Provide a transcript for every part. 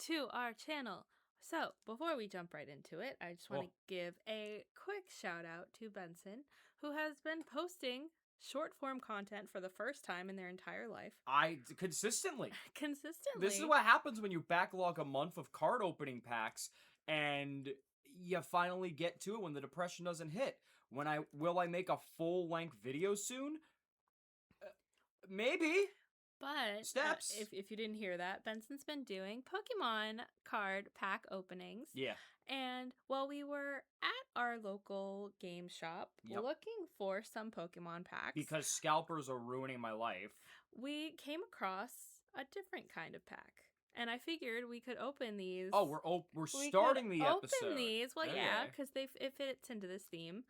to our channel. So, before we jump right into it, I just want to give a quick shout out to Benson, who has been posting short form content for the first time in their entire life. Consistently. Consistently. This is what happens when you backlog a month of card opening packs and you finally get to it when the depression doesn't hit. Will I make a full-length video soon? Maybe. But steps. If you didn't hear that, Benson's been doing Pokemon card pack openings. Yeah. And while we were at our local game shop looking for some Pokemon packs, because scalpers are ruining my life, we came across a different kind of pack. And I figured we could open these. Oh, we're starting the episode. Open these. Well, okay. Yeah, because it fits into this theme.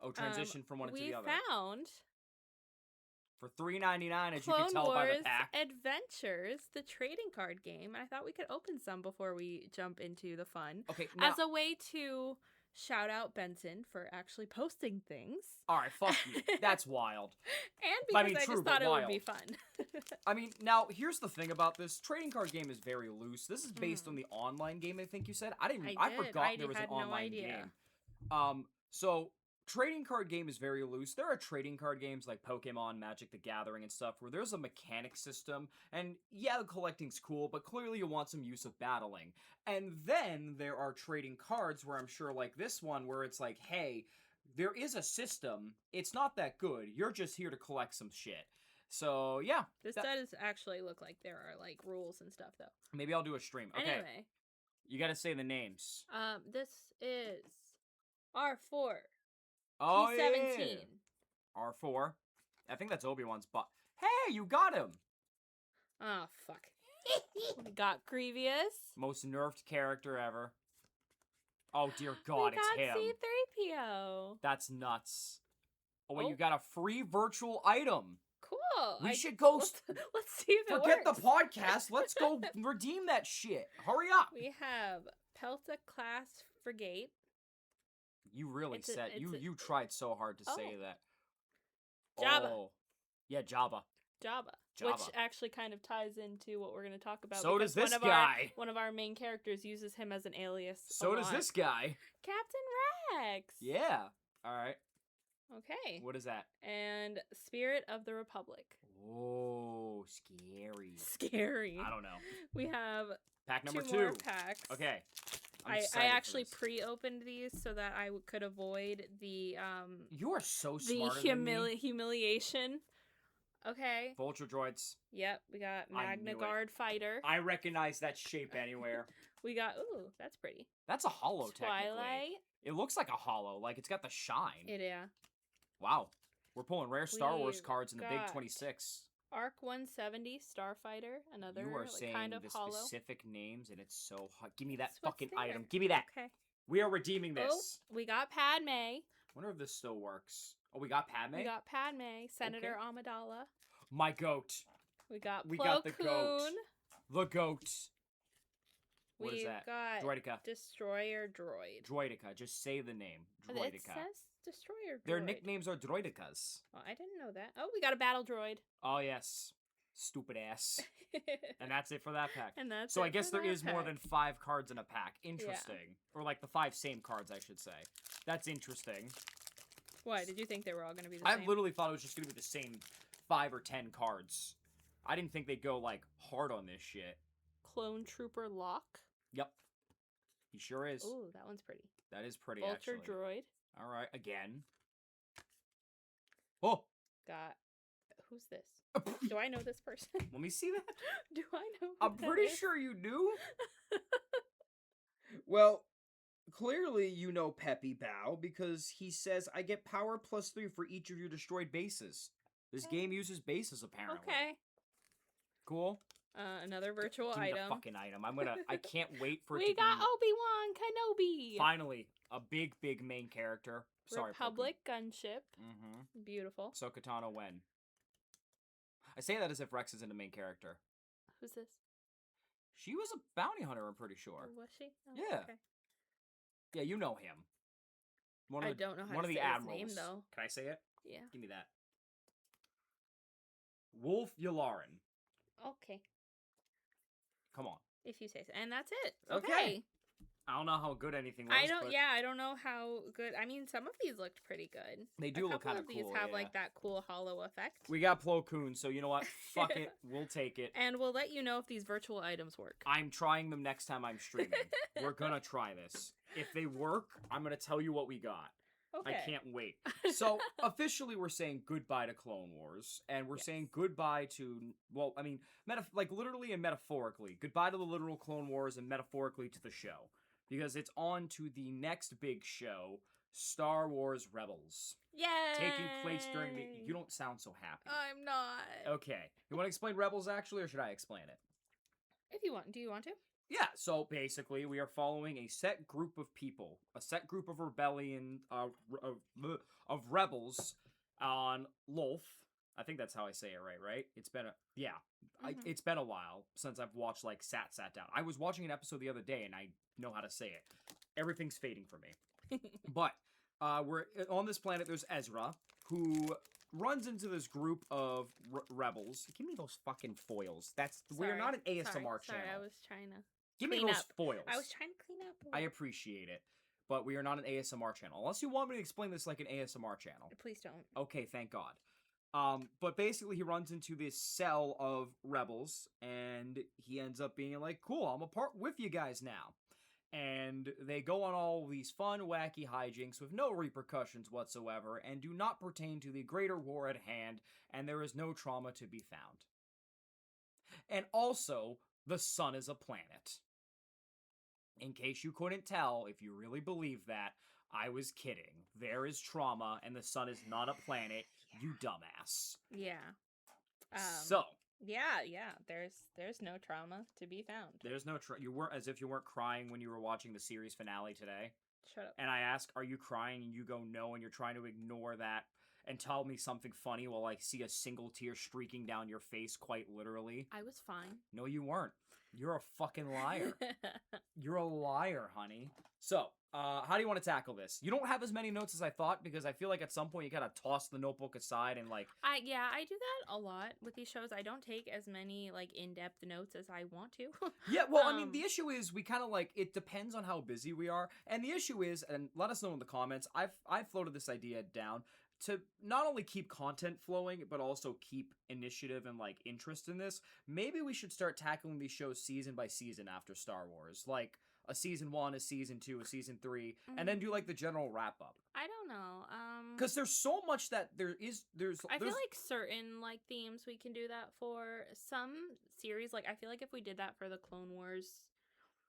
Oh, transition from one to the other. We found for $3.99, as you can tell by the pack, Adventures, the trading card game. I thought we could open some before we jump into the fun. Okay, now, as a way to shout out Benson for actually posting things. All right, fuck you. That's wild. And because I just thought it would be fun. I mean, now, here's the thing about this. Trading card game is very loose. This is based on the online game, I think you said. I forgot there was an online game. So trading card game is very loose. There are trading card games like Pokemon, Magic the Gathering, and stuff where there's a mechanic system, and yeah, the collecting's cool, but clearly you want some use of battling. And then there are trading cards where I'm sure like this one where it's like, hey, there is a system, it's not that good, you're just here to collect some shit. So, yeah. This does actually look like there are, like, rules and stuff, though. Maybe I'll do a stream. Okay. Anyway. You gotta say the names. This is R4. Oh, P17. yeah. R4. I think that's Obi-Wan's butt. Hey, you got him! Oh, fuck. We got Grievous. Most nerfed character ever. Oh, dear God, it's him. We got C-3PO. That's nuts. Oh, wait, you got a free virtual item. Cool. We should go... Let's see if it works. Forget the podcast. Let's go redeem that shit. Hurry up. We have Pelta Class Frigate. You really said... You tried so hard to say that. Jabba. Oh. Yeah, Jabba. Jabba. Which actually kind of ties into what we're going to talk about. So does this guy. One of our main characters uses him as an alias. So does this guy. Captain Rex. Yeah. All right. Okay. What is that? And Spirit of the Republic. Oh, scary. Scary. I don't know. We have pack number 2 more packs. Okay. I actually pre-opened these so that I could avoid the You are so smart. humiliation. Okay. Vulture droids. Yep, we got Magna Guard Fighter. I recognize that shape anywhere. We got that's pretty. That's a holo technically. Twilight. It looks like a holo, like it's got the shine. Yeah. Wow. We're pulling rare Star Wars cards in the Big 26. Arc 170 Starfighter, another you are saying kind of the holo. Specific names, and it's so hot. Give me that fucking item. Give me that. Okay. We are redeeming this. Oh, we got Padme. Wonder if this still works. Oh, we got Padme? We got Padme. Senator Amidala. My goat. We got We got the goat. The goat. What is that? Got Droidica. Destroyer Droid. Droidica. Just say the name. Droidica. It says Destroyer Droid. Their nicknames are Droidicas. Oh, I didn't know that. Oh, we got a Battle Droid. Oh, yes. Stupid ass. And that's it for that pack. And that's so I guess there is more than 5 cards in a pack. Interesting. Yeah. Or like the 5 same cards, I should say. That's interesting. Why? Did you think they were all going to be the same? I literally thought it was just going to be the same 5 or 10 cards. I didn't think they'd go, like, hard on this shit. Clone Trooper Locke. Yep. He sure is. Ooh, that one's pretty. That is pretty, Vulture actually. Droid. All right, again. Oh! Got... Who's this? Do I know this person? Let me see that. Do I know I'm pretty sure you do. Well, clearly you know Peppy Bow, because he says, I get power +3 for each of your destroyed bases. This game uses bases, apparently. Okay. Cool. Another virtual Give me item. the fucking item. I can't wait for it to be... We got Obi-Wan Kenobi! Finally, a big main character. Sorry, Republic Gunship. Mm-hmm. Beautiful. So Katana Wen. I say that as if Rex isn't a main character. Who's this? She was a bounty hunter, I'm pretty sure. Oh, was she? Oh, yeah. Okay. Yeah, you know him. I don't know how to say his name, though. Can I say it? Yeah. Give me that. Wolf Yularen. Okay. Come on. If you say so. And that's it. Okay. Okay. I don't know how good anything was. I don't know how good. I mean, some of these looked pretty good. They do look kind of cool. These have like that cool hollow effect. We got Plo Koon, so you know what? Fuck it. We'll take it. And we'll let you know if these virtual items work. I'm trying them next time I'm streaming. We're gonna try this. If they work, I'm gonna tell you what we got. Okay. I can't wait. So, officially, we're saying goodbye to Clone Wars, and we're saying goodbye to, well, I mean, literally and metaphorically. Goodbye to the literal Clone Wars and metaphorically to the show. Because it's on to the next big show, Star Wars Rebels. Yay! Taking place during the... You don't sound so happy. I'm not. Okay. You want to explain Rebels, actually, or should I explain it? If you want. Do you want to? Yeah, so basically we are following a set group of people, a set group of rebellion, of rebels on Lolth. I think that's how I say it right? It's been it's been a while since I've watched, like, sat down. I was watching an episode the other day, and I know how to say it. Everything's fading for me. But, we're on this planet, there's Ezra, who runs into this group of rebels. Give me those fucking foils. We're not an ASMR channel. Sorry, I was trying to Give me those foils. I was trying to clean up. I appreciate it. But we are not an ASMR channel. Unless you want me to explain this like an ASMR channel. Please don't. Okay, thank God. But basically he runs into this cell of rebels, and he ends up being like, cool, I'm a part with you guys now. And they go on all these fun, wacky hijinks with no repercussions whatsoever, and do not pertain to the greater war at hand, and there is no trauma to be found. And also, the sun is a planet. In case you couldn't tell, if you really believe that, I was kidding. There is trauma, and the sun is not a planet, you dumbass. Yeah. So. Yeah. There's no trauma to be found. There's no you weren't, as if you weren't crying when you were watching the series finale today. Shut up. And I ask, are you crying? And you go, no, and you're trying to ignore that and tell me something funny while I see a single tear streaking down your face, quite literally. I was fine. No, you weren't. You're a fucking liar. You're a liar, honey. So, how do you want to tackle this? You don't have as many notes as I thought, because I feel like at some point you gotta toss the notebook aside and, like... I do that a lot with these shows. I don't take as many, like, in-depth notes as I want to. Yeah, well, I mean, the issue is we kind of, like, it depends on how busy we are. And the issue is, and let us know in the comments, I've floated this idea down to not only keep content flowing, but also keep initiative and, like, interest in this. Maybe we should start tackling these shows season by season after Star Wars. Like, a season 1, a season 2, a season 3, and then do, like, the general wrap-up. I don't know. Because there's so much that there's... I feel like certain, like, themes we can do that for. Some series, like, I feel like if we did that for the Clone Wars...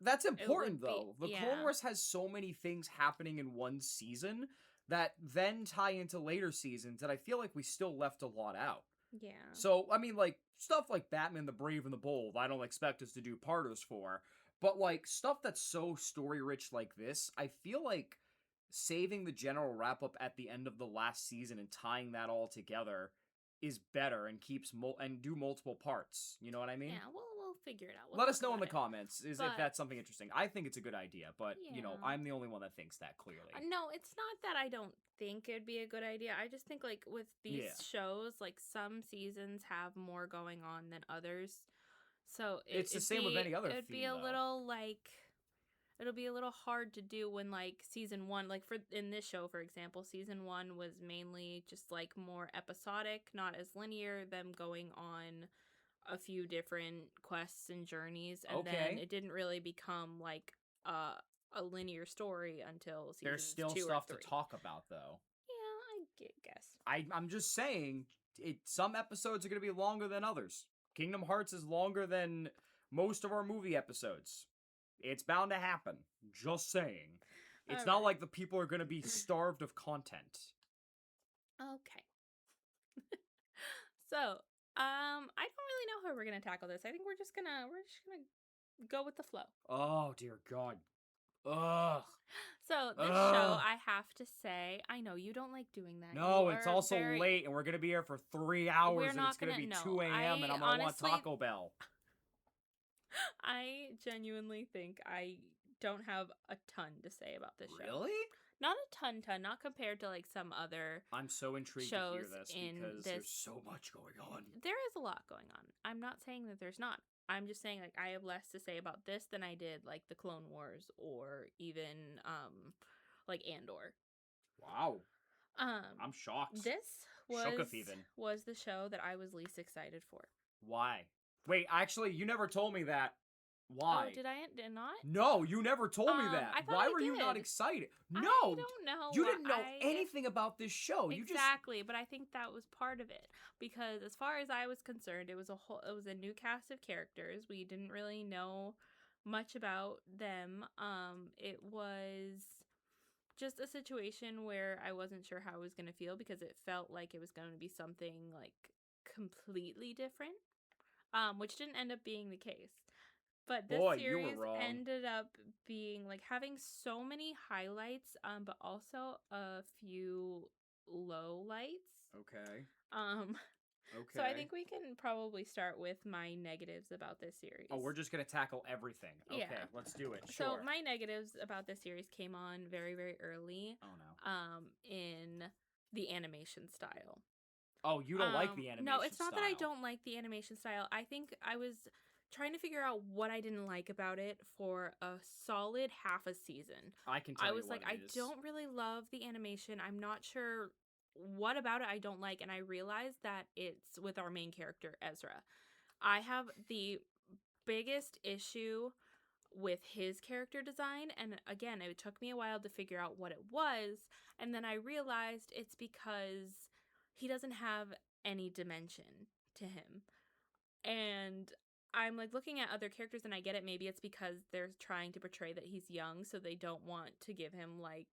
That's important, though. The Clone Wars has so many things happening in one season that then tie into later seasons that I feel like we still left a lot out. Yeah. So, I mean, like, stuff like Batman the Brave and the Bold, I don't expect us to do parters for. But, like, stuff that's so story-rich like this, I feel like saving the general wrap-up at the end of the last season and tying that all together is better and keeps and do multiple parts. You know what I mean? Yeah, we'll figure it out. Let us know in the comments if that's something interesting. I think it's a good idea, but, you know, Yeah. I'm the only one that thinks that clearly. No, it's not that I don't think it'd be a good idea. I just think, like, with these shows, like, some seasons have more going on than others. So it's the same with any other It'd be a little, like... It'll be a little hard to do when, like, season 1, like, in this show, for example, season 1 was mainly just, like, more episodic, not as linear, them going on a few different quests and journeys, and then it didn't really become, like, a linear story until season 2 or 3. There's still stuff to talk about, though. Yeah, I guess. I'm just saying, some episodes are going to be longer than others. Kingdom Hearts is longer than most of our movie episodes. It's bound to happen. Just saying. It's not like the people are going to be starved of content. Okay. So, I don't really know how we're going to tackle this. I think we're just going to go with the flow. Oh, dear God. Ugh. So, this show, I have to say, I know you don't like doing that. No, it's also late, and we're going to be here for 3 hours, and it's going to be 2 a.m., and I'm going to want Taco Bell. I genuinely think I don't have a ton to say about this show. Really? Not a ton, not compared to like some other. I'm so intrigued to hear this because there's so much going on. There is a lot going on. I'm not saying that there's not. I'm just saying like I have less to say about this than I did like the Clone Wars or even like Andor. Wow. I'm shocked. This was the show that I was least excited for. Why? Wait, actually, you never told me that. Why? Oh, did I not? No, you never told me that. Why were you not excited? No, I don't know. You didn't know anything about this show. Exactly, but I think that was part of it because, as far as I was concerned, it was a new cast of characters. We didn't really know much about them. It was just a situation where I wasn't sure how I was going to feel because it felt like it was going to be something like completely different, which didn't end up being the case. But this series ended up being like having so many highlights, but also a few lowlights. Okay. Okay. So I think we can probably start with my negatives about this series. Oh, we're just gonna tackle everything. Okay, yeah. Let's do it. Sure. So my negatives about this series came on very, very early. Oh no. In the animation style. Oh, you don't like the animation style? No, it's not that I don't like the animation style. I think I was trying to figure out what I didn't like about it for a solid half a season. I can tell you what it is. I don't really love the animation. I'm not sure what about it I don't like, and I realized that it's with our main character, Ezra. I have the biggest issue with his character design, and again, it took me a while to figure out what it was, and then I realized it's because he doesn't have any dimension to him. And I'm like looking at other characters and I get it. Maybe it's because they're trying to portray that he's young, so they don't want to give him like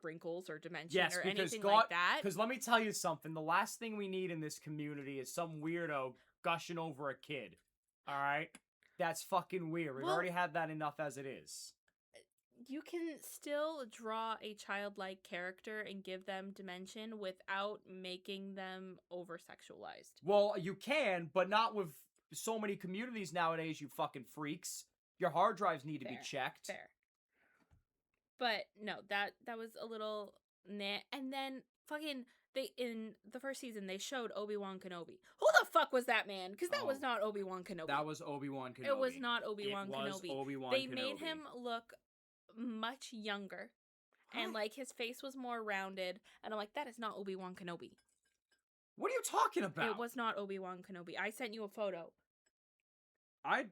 wrinkles or dimension or anything like that. Because let me tell you something. The last thing we need in this community is some weirdo gushing over a kid. All right? That's fucking weird. We've already had that enough as it is. You can still draw a childlike character and give them dimension without making them over-sexualized. Well, you can, but not with so many communities nowadays, you fucking freaks. Your hard drives need to be checked. Fair. But no, that was a little nah. And then fucking in the first season they showed Obi-Wan Kenobi. Who the fuck was that man? Because that was not Obi-Wan Kenobi. That was Obi-Wan Kenobi. It was not Obi-Wan Kenobi. They made him look much younger. And like his face was more rounded. And I'm like, that is not Obi-Wan Kenobi. What are you talking about? It was not Obi-Wan Kenobi. I sent you a photo. I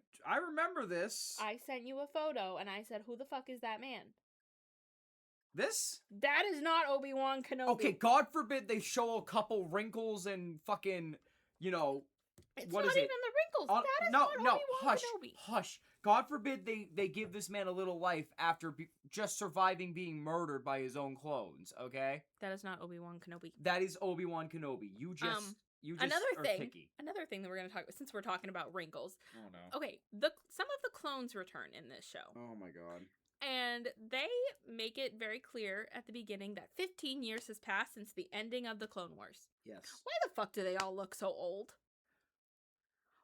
remember this. I sent you a photo and I said, who the fuck is that man? This? That is not Obi-Wan Kenobi. Okay, God forbid they show a couple wrinkles and fucking, you know, it's what is it? Even the wrinkles. That is not Obi-Wan Kenobi. Hush. God forbid they give this man a little life after just surviving being murdered by his own clones, okay? That is not Obi-Wan Kenobi. That is Obi-Wan Kenobi. You just another are thing, picky. Another thing that we're going to talk about, since we're talking about wrinkles. Oh, no. Okay, some of the clones return in this show. Oh, my God. And they make it very clear at the beginning that 15 years has passed since the ending of the Clone Wars. Yes. Why the fuck do they all look so old?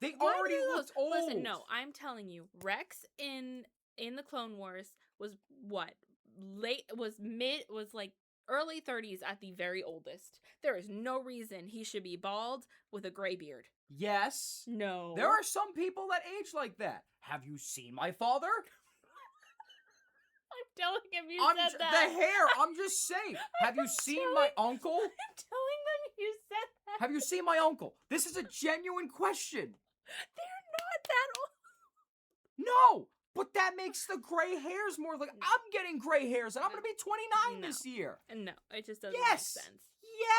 They already looked old. Listen, no, I'm telling you, Rex in the Clone Wars was what? Was like early 30s at the very oldest. There is no reason he should be bald with a gray beard. Yes. No. There are some people that age like that. Have you seen my father? I'm telling him you said that. The hair, I'm just saying. Have you seen my uncle? I'm telling them you said that. Have you seen my uncle? This is a genuine question. They're not that old. No, but that makes the gray hairs more like... I'm getting gray hairs and I'm going to be 29 this year. No, it just doesn't make sense.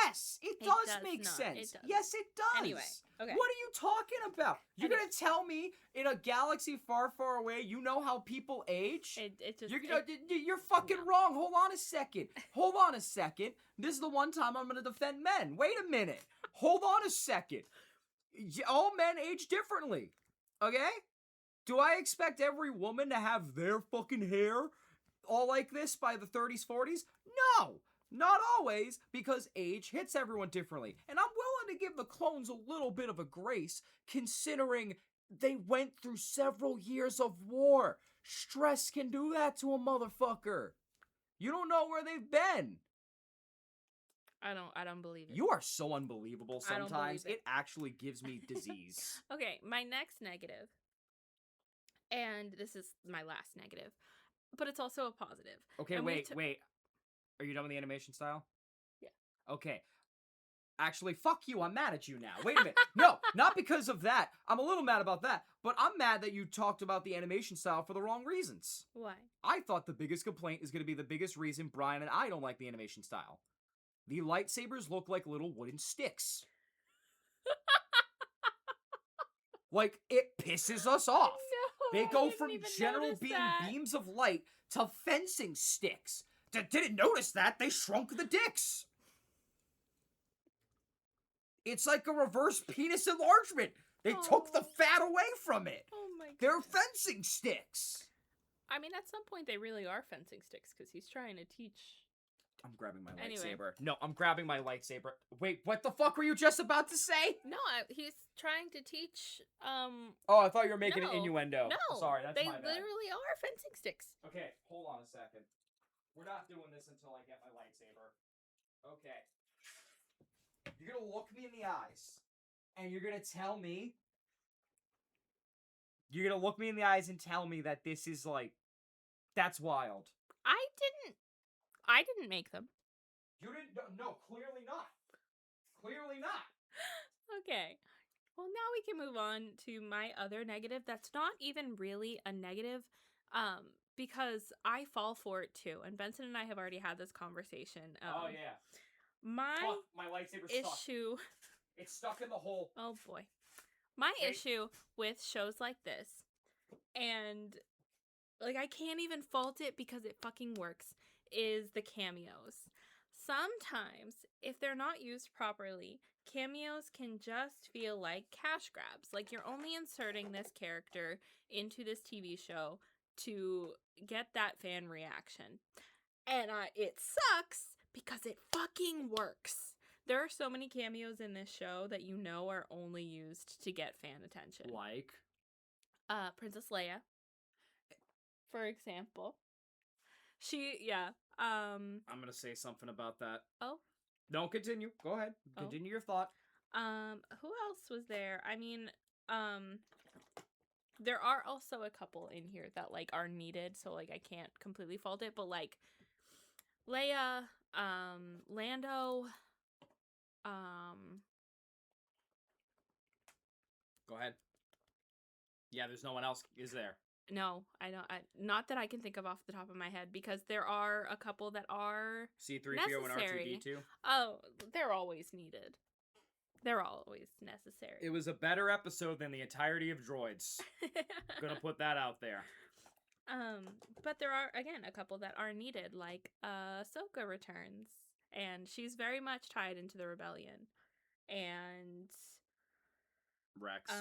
Yes, it does make sense. Yes, it does. Anyway, okay. What are you talking about? You're going to tell me in a galaxy far, far away, you know how people age? You're fucking wrong. Hold on a second. This is the one time I'm going to defend men. Wait a minute. Hold on a second. All men age differently. Okay? Do I expect every woman to have their fucking hair all like this by the 30s, 40s? No. Not always, because age hits everyone differently. And I'm willing to give the clones a little bit of a grace, considering they went through several years of war. Stress can do that to a motherfucker. You don't know where they've been. I don't believe it. You are so unbelievable sometimes. I don't believe it. It actually gives me disease. Okay, my next negative, and this is my last negative, but it's also a positive. Okay, and wait. Are you done with the animation style? Yeah. Okay. Actually, fuck you. I'm mad at you now. Wait a minute. No, not because of that. I'm a little mad about that. But I'm mad that you talked about the animation style for the wrong reasons. Why? I thought the biggest complaint is going to be the biggest reason Brian and I don't like the animation style. The lightsabers look like little wooden sticks. Like, it pisses us off. No, They go from general beams of light to fencing sticks. Didn't notice that. They shrunk the dicks. It's like a reverse penis enlargement. They took the fat away from it. Oh my god. They're fencing sticks. I mean, at some point they really are fencing sticks because he's trying to teach. I'm grabbing my Anyway. lightsaber. No, I'm grabbing my lightsaber. Wait, what the fuck were you just about to say? No, he's trying to teach. Oh, I thought you were making an innuendo. No, Sorry, that's my bad. They literally are fencing sticks. Okay, hold on a second. We're not doing this until I get my lightsaber. Okay. You're gonna look me in the eyes, and you're gonna tell me. You're gonna look me in the eyes and tell me that this is like, that's wild. I didn't make them. You didn't? No, clearly not. Clearly not. Okay. Well, now we can move on to my other negative. That's not even really a negative, because I fall for it too. And Benson and I have already had this conversation. Oh yeah. My lightsaber's issue. Stuck. It's stuck in the hole. Oh boy. My issue with shows like this, and like I can't even fault it because it fucking works, is the cameos. Sometimes, if they're not used properly, cameos can just feel like cash grabs. Like you're only inserting this character into this TV show to get that fan reaction. And it sucks because it fucking works. There are so many cameos in this show that you know are only used to get fan attention. Like? Princess Leia, for example. I'm gonna say something about that. Oh? No, continue. Go ahead. Continue your thought. Who else was there? I mean, there are also a couple in here that, like, are needed, so, like, I can't completely fault it, but, like, Leia, Lando, Go ahead. Yeah, there's no one else, is there? No, I don't. Not that I can think of off the top of my head, because there are a couple that are C-3PO and R2-D2? Oh, they're always needed. They're always necessary. It was a better episode than the entirety of Droids. Gonna put that out there. But there are, again, a couple that are needed, like Ahsoka returns, and she's very much tied into the rebellion. And Rex.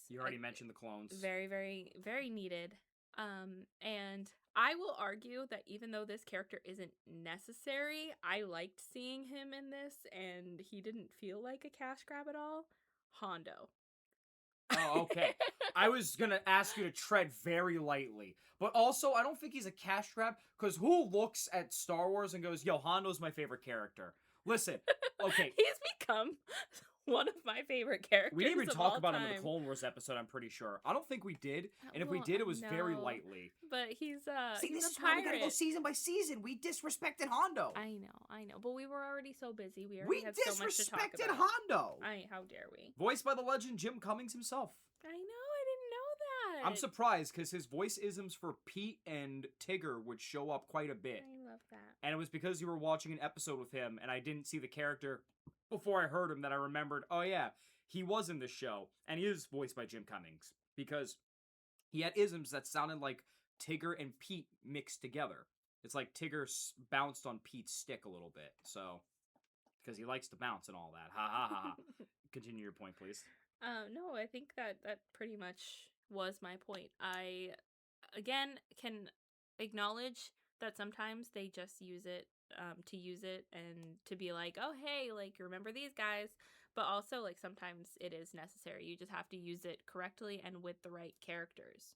You already mentioned the clones. Very, very, very needed. And I will argue that even though this character isn't necessary, I liked seeing him in this, and he didn't feel like a cash grab at all. Hondo. Oh, okay. I was gonna ask you to tread very lightly. But also, I don't think he's a cash grab, because who looks at Star Wars and goes, yo, Hondo's my favorite character? Listen, okay. He's become one of my favorite characters. We didn't even talk about time. him in the Clone Wars episode, I'm pretty sure. I don't think we did. And if we did, it was very lightly. But he's See, he's this a is pirate. why we gotta go season by season. We disrespected Hondo. I know. But we were already so busy. We already had so much to talk about. We disrespected Hondo. How dare we? Voiced by the legend Jim Cummings himself. I know, I didn't know that. I'm surprised, because his voice isms for Pete and Tigger would show up quite a bit. I love that. And it was because you were watching an episode with him, and I didn't see the character before I heard him that I remembered, oh yeah, he was in the show, and he is voiced by Jim Cummings, because he had isms that sounded like Tigger and Pete mixed together. It's like Tigger bounced on Pete's stick a little bit, so, because he likes to bounce and all that. Ha ha ha ha. Continue your point, please. No, I think that pretty much was my point. I, again, can acknowledge that sometimes they just use it to use it and to be like, oh, hey, like, remember these guys? But also, like, sometimes it is necessary. You just have to use it correctly and with the right characters.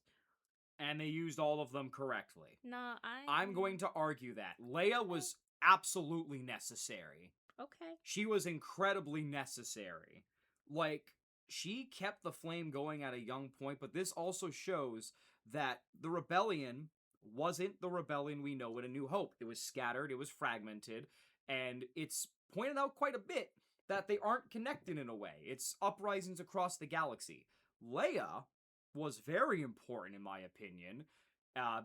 And they used all of them correctly. No, I'm going to argue that. Leia was absolutely necessary. Okay. She was incredibly necessary. Like, she kept the flame going at a young point, but this also shows that the rebellion wasn't the rebellion we know in A New Hope. It was scattered, it was fragmented, and it's pointed out quite a bit that they aren't connected in a way. It's uprisings across the galaxy. Leia was very important, in my opinion,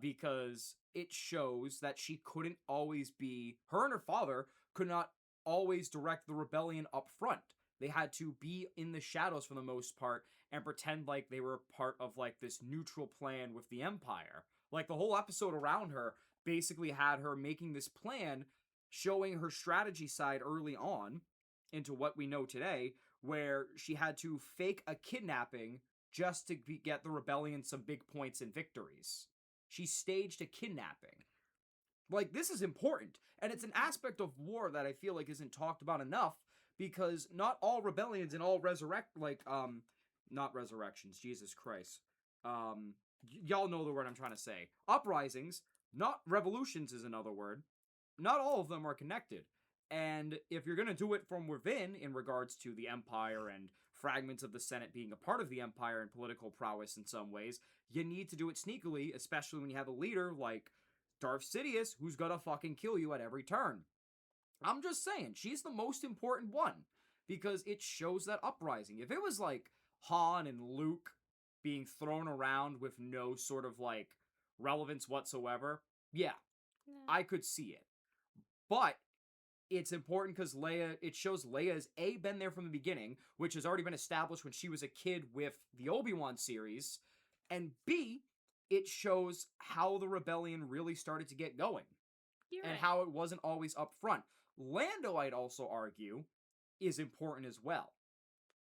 because it shows that she couldn't always be. Her and her father could not always direct the rebellion up front. They had to be in the shadows for the most part and pretend like they were part of like this neutral plan with the Empire. Like the whole episode around her basically had her making this plan, showing her strategy side early on into what we know today, where she had to fake a kidnapping just to get the rebellion some big points and victories. She staged a kidnapping. Like, this is important, and it's an aspect of war that I feel like isn't talked about enough, because not all rebellions and all not resurrections, Jesus Christ. Y'all know the word I'm trying to say. Uprisings, not revolutions is another word. Not all of them are connected. And if you're going to do it from within, in regards to the Empire and fragments of the Senate being a part of the Empire and political prowess in some ways, you need to do it sneakily, especially when you have a leader like Darth Sidious, who's gonna fucking kill you at every turn. I'm just saying, she's the most important one, because it shows that uprising. If it was like Han and Luke being thrown around with no sort of like relevance whatsoever, yeah, No. I could see it. But it's important because it shows Leia's A, been there from the beginning, which has already been established when she was a kid with the Obi-Wan series, and B, it shows how the rebellion really started to get going. You're and right. How it wasn't always up front. Lando, I'd also argue, is important as well,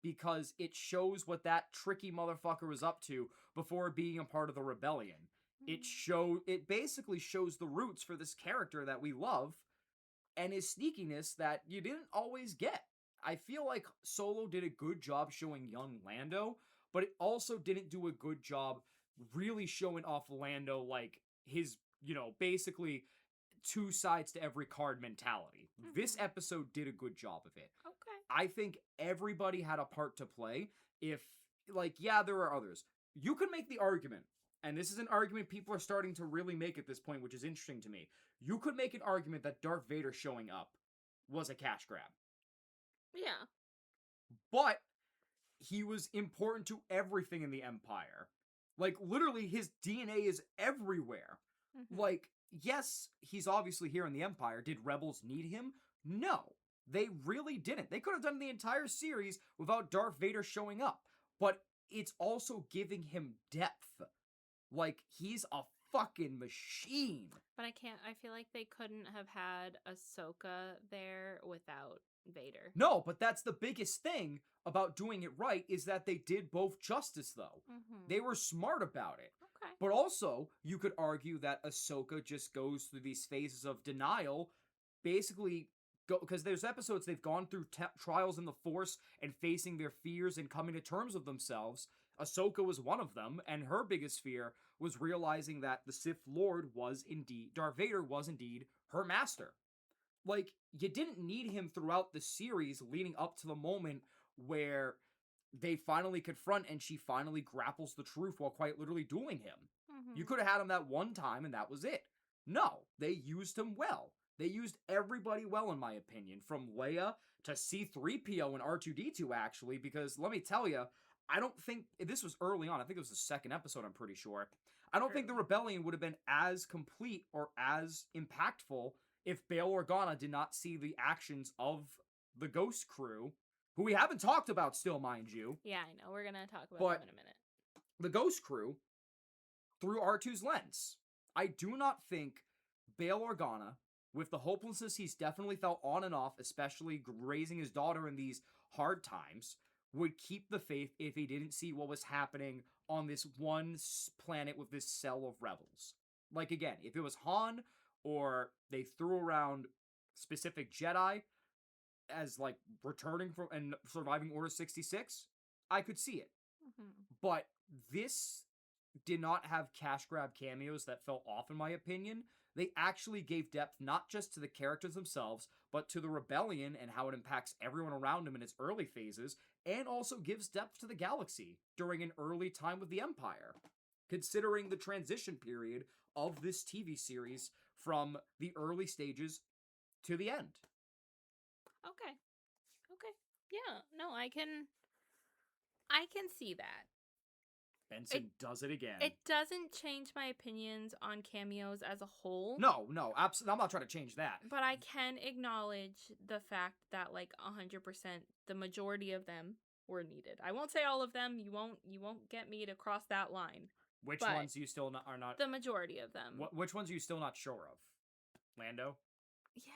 because it shows what that tricky motherfucker was up to before being a part of the rebellion. It basically shows the roots for this character that we love, and his sneakiness that you didn't always get. I feel like Solo did a good job showing young Lando, but it also didn't do a good job really showing off Lando like his, basically two sides to every card mentality. This episode did a good job of it. Okay. I think everybody had a part to play. If, yeah, there are others. You could make the argument, and this is an argument people are starting to really make at this point, which is interesting to me. You could make an argument that Darth Vader showing up was a cash grab. Yeah. But he was important to everything in the Empire. Like, literally, his DNA is everywhere. Like, yes, he's obviously here in the Empire. Did Rebels need him? No. They really didn't. They could have done the entire series without Darth Vader showing up. But it's also giving him depth. Like, he's a fucking machine. But I feel like they couldn't have had Ahsoka there without Vader. No, but that's the biggest thing about doing it right, is that they did both justice, though. They were smart about it. Okay. But also, you could argue that Ahsoka just goes through these phases of denial, basically, because there's episodes they've gone through trials in the Force and facing their fears and coming to terms with themselves. Ahsoka was one of them, and her biggest fear was realizing that the Sith Lord Darth Vader was indeed her master. Like, you didn't need him throughout the series leading up to the moment where they finally confront and she finally grapples the truth while quite literally dueling him. You could have had him that one time and that was it. No, they used him well. They used everybody well, in my opinion, from Leia to C-3PO and R2-D2, actually, because let me tell you, I don't think, this was early on, I think it was the second episode, I'm pretty sure. I don't think the rebellion would have been as complete or as impactful if Bail Organa did not see the actions of the Ghost Crew, who we haven't talked about still, mind you. Yeah, I know. We're going to talk about them in a minute. The Ghost Crew, through R2's lens. I do not think Bail Organa, with the hopelessness he's definitely felt on and off, especially raising his daughter in these hard times, would keep the faith if he didn't see what was happening on this one planet with this cell of rebels. Like, again, if it was Han, or they threw around specific Jedi as, like, returning from and surviving Order 66, I could see it. But this did not have cash grab cameos that fell off, in my opinion. They actually gave depth not just to the characters themselves, but to the rebellion and how it impacts everyone around them in its early phases, and also gives depth to the galaxy during an early time with the Empire, considering the transition period of this TV series from the early stages to the end. Okay. Okay. Yeah. No, I can see that. Benson does it again. It doesn't change my opinions on cameos as a whole. No, absolutely. I'm not trying to change that. But I can acknowledge the fact that 100%, the majority of them were needed. I won't say all of them. You won't get me to cross that line. Which ones you still are not? The majority of them. Which ones are you still not sure of? Lando? Yeah.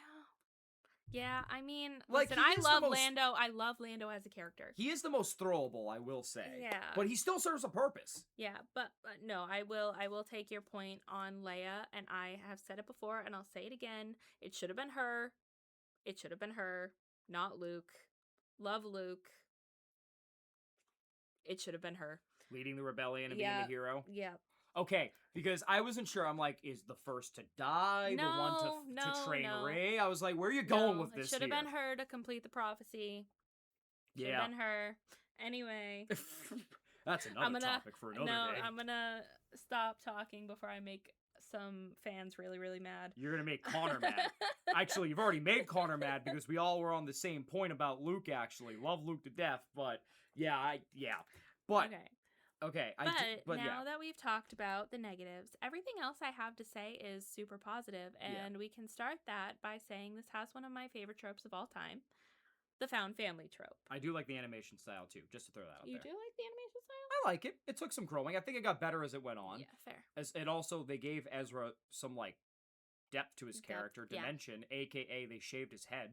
Yeah, I mean, listen, I love Lando. I love Lando as a character. He is the most throwable, I will say. Yeah. But he still serves a purpose. Yeah, but no, I will take your point on Leia, and I have said it before, and I'll say it again. It should have been her. It should have been her, not Luke. Love Luke. It should have been her. Leading the rebellion and being the hero? Yeah. Okay, because I wasn't sure. I'm like, is the first to die the one to train Rey? I was like, where are you going with this? It should have been her to complete the prophecy. Should have been her. Anyway. That's another topic for another day. I'm gonna stop talking before I make some fans really, really mad. You're gonna make Connor mad. Actually, you've already made Connor mad because we all were on the same point about Luke, actually. Love Luke to death, but But... Okay. But now that we've talked about the negatives, everything else I have to say is super positive, and we can start that by saying this has one of my favorite tropes of all time, the found family trope. I do like the animation style, too, just to throw that out there. You do like the animation style? I like it. It took some growing. I think it got better as it went on. Yeah, fair. And also, they gave Ezra some, depth to his character, dimension, a.k.a. they shaved his head.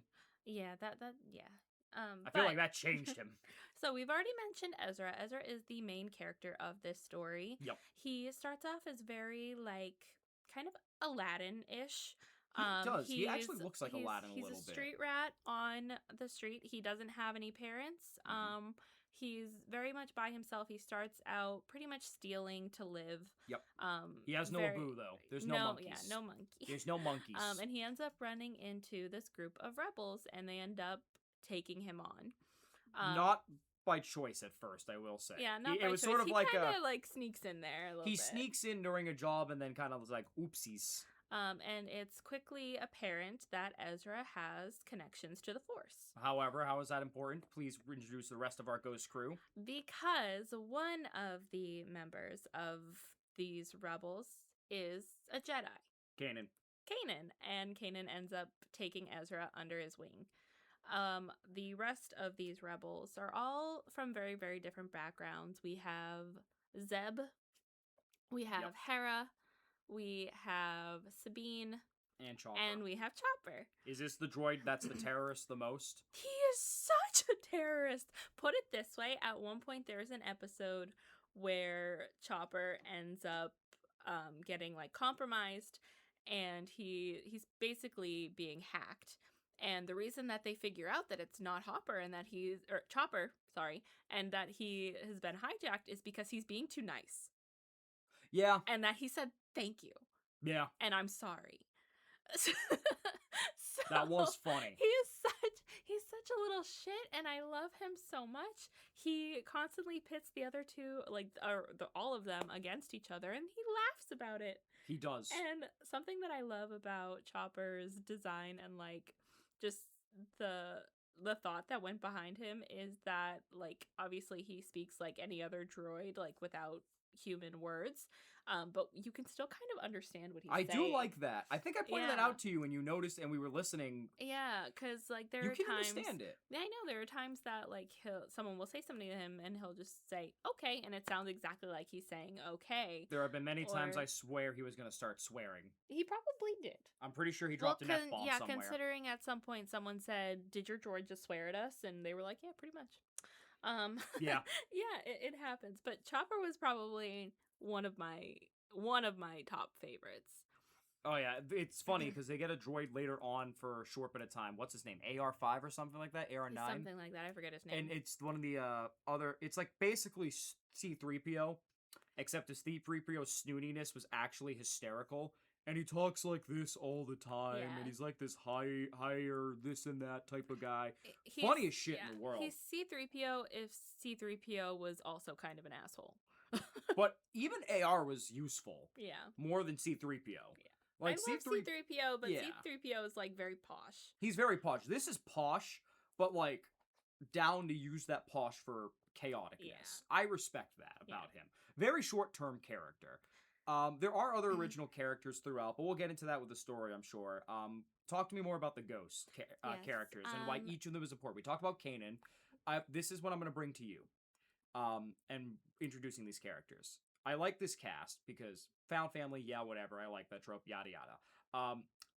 Yeah, yeah. I feel like that changed him. So we've already mentioned Ezra. Ezra is the main character of this story. Yep. He starts off as very kind of Aladdin-ish. He does. He actually looks like Aladdin a little bit. He's a street rat on the street. He doesn't have any parents. Mm-hmm. He's very much by himself. He starts out pretty much stealing to live. Yep. He has no boo, though. There's no monkeys. Yeah, no monkey. There's no monkeys. And he ends up running into this group of rebels, and they end up taking him on. Not by choice at first, I will say. Yeah, not by choice. It was sort of sneaks in there a little bit. He sneaks in during a job and then kind of was like, oopsies. And it's quickly apparent that Ezra has connections to the Force. However, how is that important? Please introduce the rest of our Ghost crew. Because one of the members of these rebels is a Jedi. Kanan. And Kanan ends up taking Ezra under his wing. The rest of these rebels are all from very, very different backgrounds. We have Zeb, we have Hera, we have Sabine, and Chopper. And we have Chopper. Is this the droid that's the terrorist the most? He is such a terrorist. Put it this way, at one point there's an episode where Chopper ends up getting compromised, and he's basically being hacked. And the reason that they figure out that it's not Chopper, and that he has been hijacked is because he's being too nice. Yeah. And that he said, thank you. Yeah. And I'm sorry. So, that was funny. He's such a little shit, and I love him so much. He constantly pits the other two, all of them, against each other, and he laughs about it. He does. And something that I love about Chopper's design and just the thought that went behind him is that obviously he speaks like any other droid, without human words, but you can still kind of understand what he's saying. I do like that. I think I pointed that out to you when you noticed and we were listening. Yeah, because there you are can times understand it. I know there are times that someone will say something to him and he'll just say okay, and it sounds exactly like he's saying okay. There have been many times I swear he was going to start swearing. He probably did. I'm pretty sure he dropped an F-bomb somewhere. Yeah, considering at some point someone said, "Did your droid just swear at us?" and they were like, "Yeah, pretty much." Yeah. Yeah, it happens. But Chopper was probably one of my top favorites. Oh yeah, it's funny because they get a droid later on for a short bit of time. What's his name? AR-5 or something like that? AR-9? Something like that. I forget his name. And it's one of the other... It's basically C-3PO. except his C-3PO's snootiness was actually hysterical. And he talks like this all the time, and he's like this higher, this and that type of guy. Funniest shit in the world. He's C-3PO if C-3PO was also kind of an asshole. But even AR was useful. Yeah. More than C-3PO. Yeah. Like I love C-3PO, but C-3PO is like very posh. He's very posh. This is posh, but like down to use that posh for chaoticness. Yeah. I respect that about him. Very short-term character. There are other original characters throughout, but we'll get into that with the story, I'm sure. Talk to me more about the ghost characters and why each of them is important. We talked about Kanan. This is what I'm going to bring to you. And introducing these characters. I like this cast because found family, yeah, whatever. I like that trope, yada yada.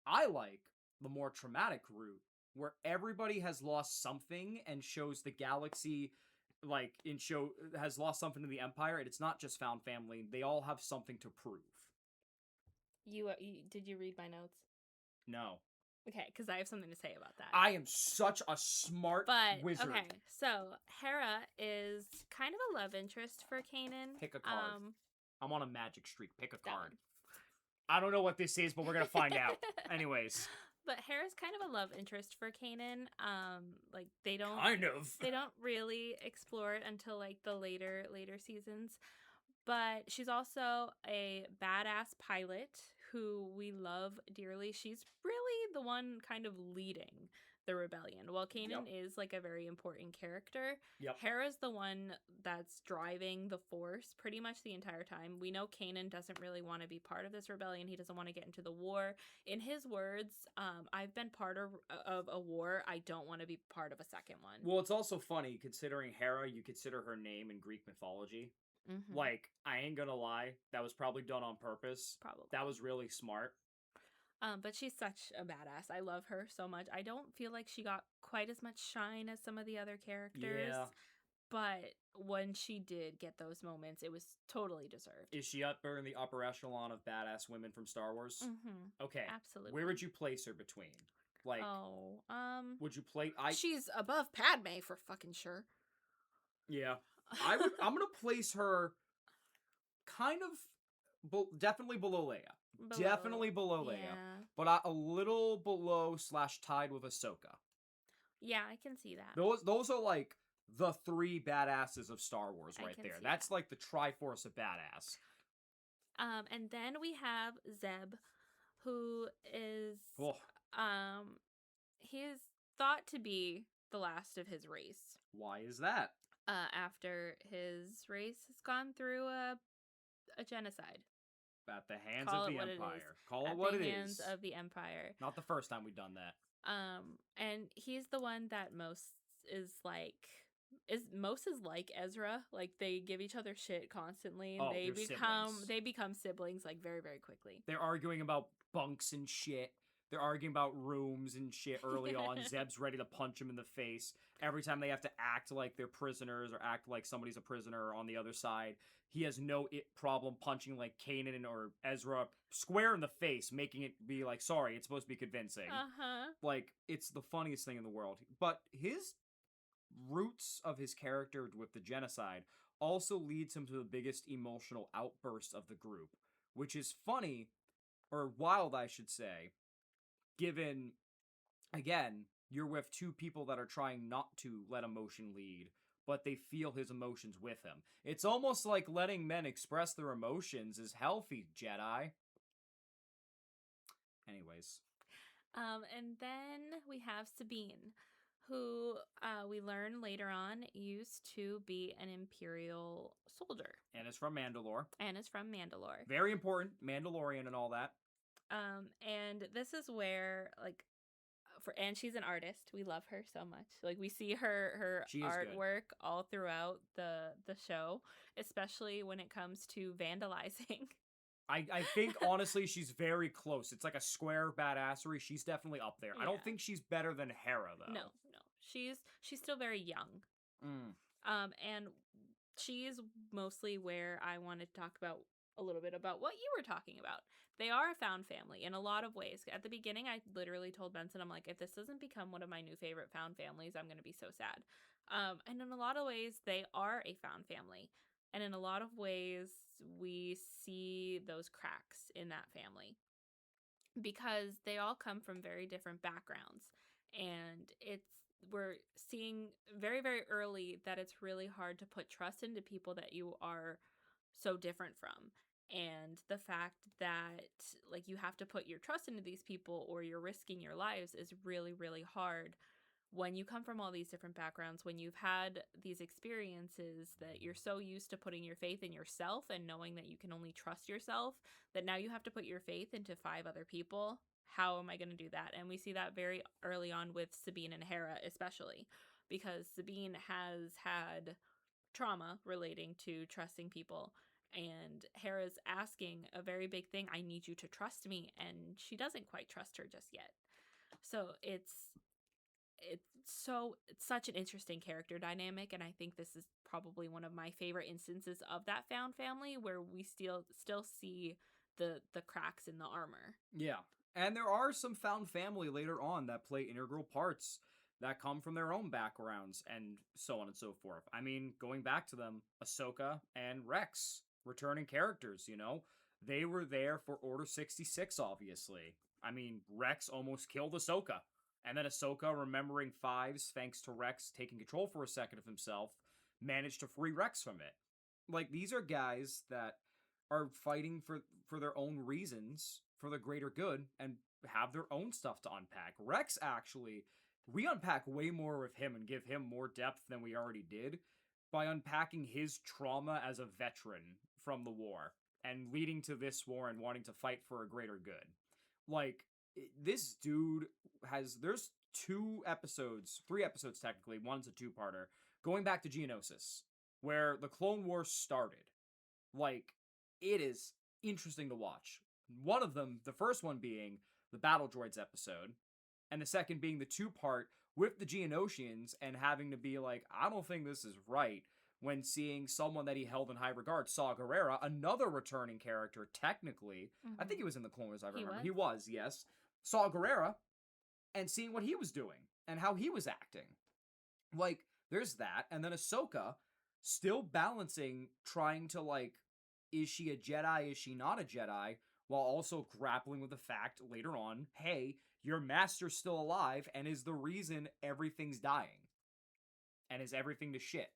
I like the more traumatic route where everybody has lost something and shows the galaxy has lost something to the Empire, and it's not just found family. They all have something to prove. Did you read my notes? No. Okay, because I have something to say about that. I am such a smart wizard. Okay, so Hera is kind of a love interest for Kanan. Pick a card. I'm on a magic streak. Pick a card. I don't know what this is, but we're going to find out. Anyways. But Hera's kind of a love interest for Kanan. Like they don't really explore it until like the later seasons. But she's also a badass pilot who we love dearly. She's really the one kind of leading the rebellion. While Kanan is like a very important character, Hera's the one that's driving the force pretty much the entire time. We know Kanan doesn't really want to be part of this rebellion. He doesn't want to get into the war. In his words, I've been part of a war. I don't want to be part of a second one. Well, it's also funny considering Hera, you consider her name in Greek mythology. Mm-hmm. Like, I ain't gonna lie, that was probably done on purpose. Probably. That was really smart. But she's such a badass. I love her so much. I don't feel like she got quite as much shine as some of the other characters. Yeah. But when she did get those moments, it was totally deserved. Is she up there in the upper echelon of badass women from Star Wars? Mm-hmm. Okay. Absolutely. Where would you place her between? Like, would you play... She's above Padme for fucking sure. Yeah. I'm gonna place her kind of definitely below Leia. Definitely below Leia. But a little below / tied with Ahsoka. Yeah, I can see that. Those are like the three badasses of Star Wars right there. That's like the Triforce of badass. And then we have Zeb, who is he is thought to be the last of his race. Why is that? After his race has gone through a genocide. At the hands of the Empire. Call it what it is. At the hands of the Empire. Not the first time we've done that. And he's the one that most is like Ezra. Like they give each other shit constantly, and they become siblings like very, very quickly. They're arguing about bunks and shit. They're arguing about rooms and shit early on. Zeb's ready to punch him in the face. Every time they have to act like they're prisoners or act like somebody's a prisoner on the other side, he has no problem punching like Kanan or Ezra square in the face, making it be like, sorry, it's supposed to be convincing. Like, it's the funniest thing in the world. But his roots of his character with the genocide also leads him to the biggest emotional outburst of the group, which is funny, or wild, I should say, given, again, you're with two people that are trying not to let emotion lead, but they feel his emotions with him. It's almost like letting men express their emotions is healthy, Jedi. Anyways. And then we have Sabine, who we learn later on used to be an Imperial soldier. And is from Mandalore. Very important, Mandalorian and all that. And this is where, like, and she's an artist. We love her so much. Like, we see her artwork all throughout the show, especially when it comes to vandalizing. I think, honestly, she's very close. It's like a square badassery. She's definitely up there. Yeah. I don't think she's better than Hera, though. No. She's still very young. And she's mostly where I wanted to talk about a little bit about what you were talking about. They are a found family in a lot of ways. At the beginning, I literally told Benson, I'm like, if this doesn't become one of my new favorite found families, I'm going to be so sad. And in a lot of ways, they are a found family. And in a lot of ways, we see those cracks in that family because they all come from very different backgrounds. And we're seeing very, very early that it's really hard to put trust into people that you are so different from. And the fact that like you have to put your trust into these people or you're risking your lives is really, really hard when you come from all these different backgrounds, when you've had these experiences that you're so used to putting your faith in yourself and knowing that you can only trust yourself, that now you have to put your faith into 5 other people. How am I going to do that? And we see that very early on with Sabine and Hera, especially because Sabine has had trauma relating to trusting people. And Hera's asking a very big thing, I need you to trust me. And she doesn't quite trust her just yet. So it's such an interesting character dynamic, and I think this is probably one of my favorite instances of that found family where we still see the cracks in the armor. Yeah. And there are some found family later on that play integral parts that come from their own backgrounds and so on and so forth. I mean, going back to them, Ahsoka and Rex, returning characters, you know? They were there for Order 66, obviously. I mean, Rex almost killed Ahsoka. And then Ahsoka, remembering Fives, thanks to Rex taking control for a second of himself, managed to free Rex from it. Like, these are guys that are fighting for their own reasons, for the greater good, and have their own stuff to unpack. Rex, actually, we unpack way more with him and give him more depth than we already did by unpacking his trauma as a veteran from the war and leading to this war and wanting to fight for a greater good. Like, this dude there's 3 episodes technically, one's a 2-parter, going back to Geonosis, where the Clone Wars started. Like, it is interesting to watch. One of them, the first one being the Battle Droids episode, and the second being the 2-part with the Geonosians and having to be like, I don't think this is right, when seeing someone that he held in high regard, Saw Gerrera, another returning character, technically. Mm-hmm. I think he was in the Clone Wars, I remember. He was, yes. Saw Gerrera, and seeing what he was doing and how he was acting. Like, there's that. And then Ahsoka still balancing, trying to, like, is she a Jedi? Is she not a Jedi? While also grappling with the fact later on, hey, your master's still alive and is the reason everything's dying. And is everything to shit.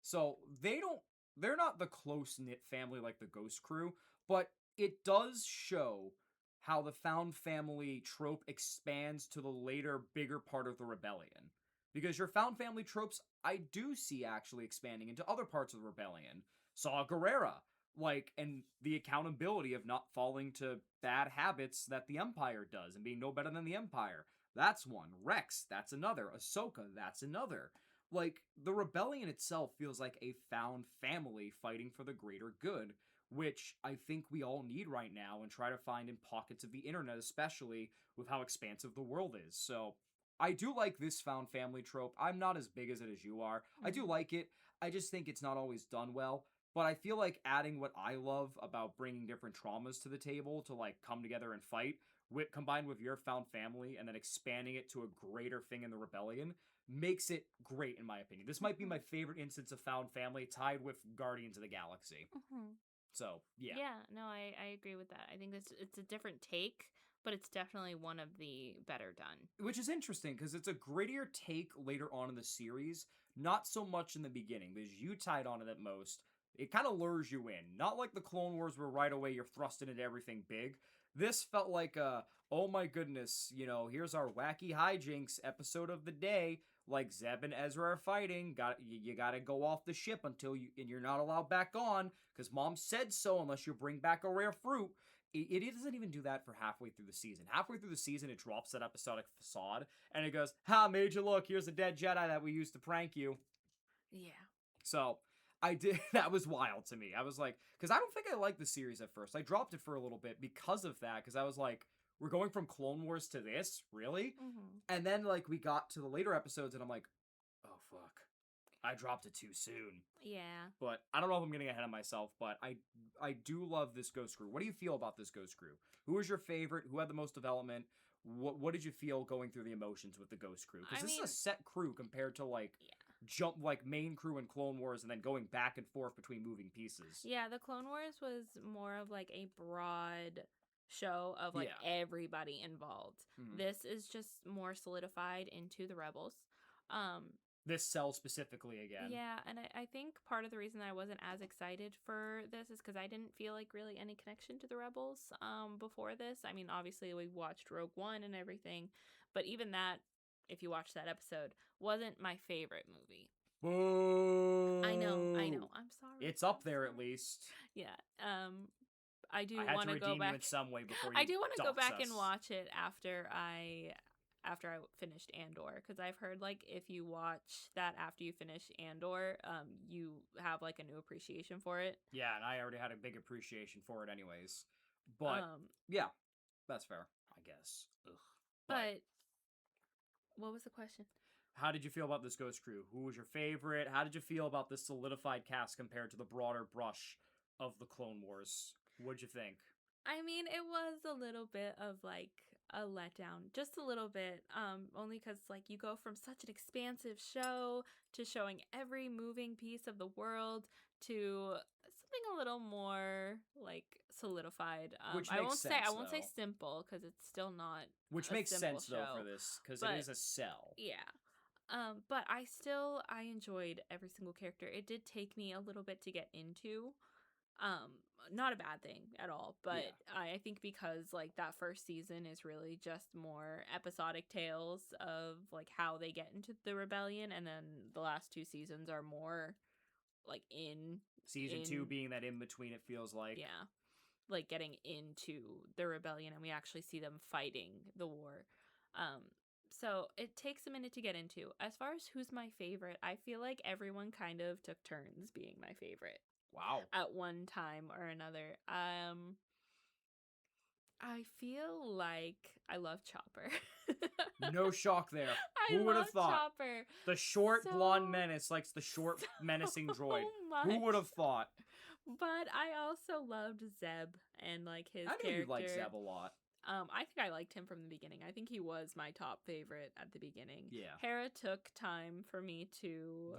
So they're not the close-knit family like the Ghost Crew, but it does show how the found family trope expands to the later, bigger part of the rebellion. Because your found family tropes, I do see actually expanding into other parts of the rebellion. Saw Gerrera, like, and the accountability of not falling to bad habits that the Empire does and being no better than the Empire. That's one. Rex, that's another. Ahsoka, that's another. Like, the rebellion itself feels like a found family fighting for the greater good, which I think we all need right now and try to find in pockets of the internet, especially with how expansive the world is. So, I do like this found family trope. I'm not as big as it as you are. I do like it. I just think it's not always done well. But I feel like adding what I love about bringing different traumas to the table to, like, come together and fight, combined with your found family and then expanding it to a greater thing in the rebellion, makes it great, in my opinion. This might be my favorite instance of found family, tied with Guardians of the Galaxy. Mm-hmm. So, yeah. Yeah, no, I agree with that. I think it's a different take, but it's definitely one of the better done. Which is interesting, because it's a grittier take later on in the series, not so much in the beginning, because you tied on it at most. It kind of lures you in. Not like the Clone Wars where right away you're thrust into everything big. This felt like a, oh my goodness, you know, here's our wacky hijinks episode of the day. Like Zeb and Ezra are fighting. You gotta go off the ship and you're not allowed back on because Mom said so unless you bring back a rare fruit. It doesn't even do that for halfway through the season. Halfway through the season, it drops that episodic facade and it goes, "Ha, made you look. Here's a dead Jedi that we used to prank you." Yeah. So I did. That was wild to me. I was like, because I don't think I liked the series at first. I dropped it for a little bit because of that. Because I was like, we're going from Clone Wars to this, really? Mm-hmm. And then like we got to the later episodes, and I'm like, oh fuck, I dropped it too soon. Yeah. But I don't know if I'm getting ahead of myself. But I do love this Ghost Crew. What do you feel about this Ghost Crew? Who was your favorite? Who had the most development? What did you feel going through the emotions with the Ghost Crew? Because this is a set crew compared to like jump like main crew in Clone Wars and then going back and forth between moving pieces. Yeah, the Clone Wars was more of like a broad show of like everybody involved. This is just more solidified into the Rebels. This cell specifically again. Yeah, and I think part of the reason I wasn't as excited for this is because I didn't feel like really any connection to the Rebels before this. I mean, obviously we watched Rogue One and everything, but even that, if you watch that episode, wasn't my favorite movie. Boo! I know. I'm sorry. It's up there at least. Yeah. I do want to go back in some way before I do want to go back and watch it after I finished Andor, because I've heard like if you watch that after you finish Andor, you have like a new appreciation for it. Yeah, and I already had a big appreciation for it anyways. But yeah, that's fair, I guess. Ugh. But what was the question? How did you feel about this Ghost Crew? Who was your favorite? How did you feel about this solidified cast compared to the broader brush of the Clone Wars? What'd you think? I mean, it was a little bit of like a letdown, just a little bit, only because like you go from such an expansive show to showing every moving piece of the world to something a little more like solidified. Which I makes sense, I won't say simple, because it's still not. Which makes sense though for this, because it is a cell. Yeah. But I enjoyed every single character. It did take me a little bit to get into. Not a bad thing at all, but I think because like that first season is really just more episodic tales of like how they get into the rebellion, and then the last 2 seasons are more like in season 2 being that in between, it feels like. Yeah. Like getting into the rebellion, and we actually see them fighting the war. So it takes a minute to get into. As far as who's my favorite, I feel like everyone kind of took turns being my favorite. Wow. At one time or another. I feel like I love Chopper. No shock there. Who would have thought? Chopper. The short blonde menace likes the short menacing droid. Who would have thought? But I also loved Zeb and like his character. I knew you liked Zeb a lot. I think I liked him from the beginning. I think he was my top favorite at the beginning. Yeah. Hera took time for me to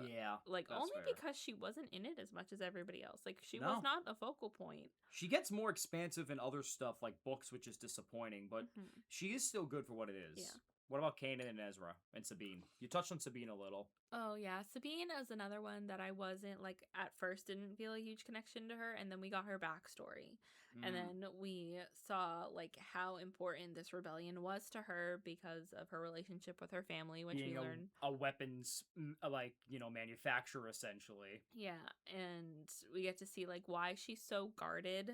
like, only fair. because she wasn't in it as much as everybody else. Like, she was not a focal point. She gets more expansive in other stuff like books, which is disappointing, but she is still good for what it is. Yeah. What about Kanan and Ezra and Sabine? You touched on Sabine a little. Oh, yeah. Sabine is another one that I wasn't, like, at first didn't feel a huge connection to her, and then we got her backstory. And then we saw, like, how important this rebellion was to her because of her relationship with her family, which we learned. A weapons, like, manufacturer, essentially. Yeah, and we get to see, like, why she's so guarded.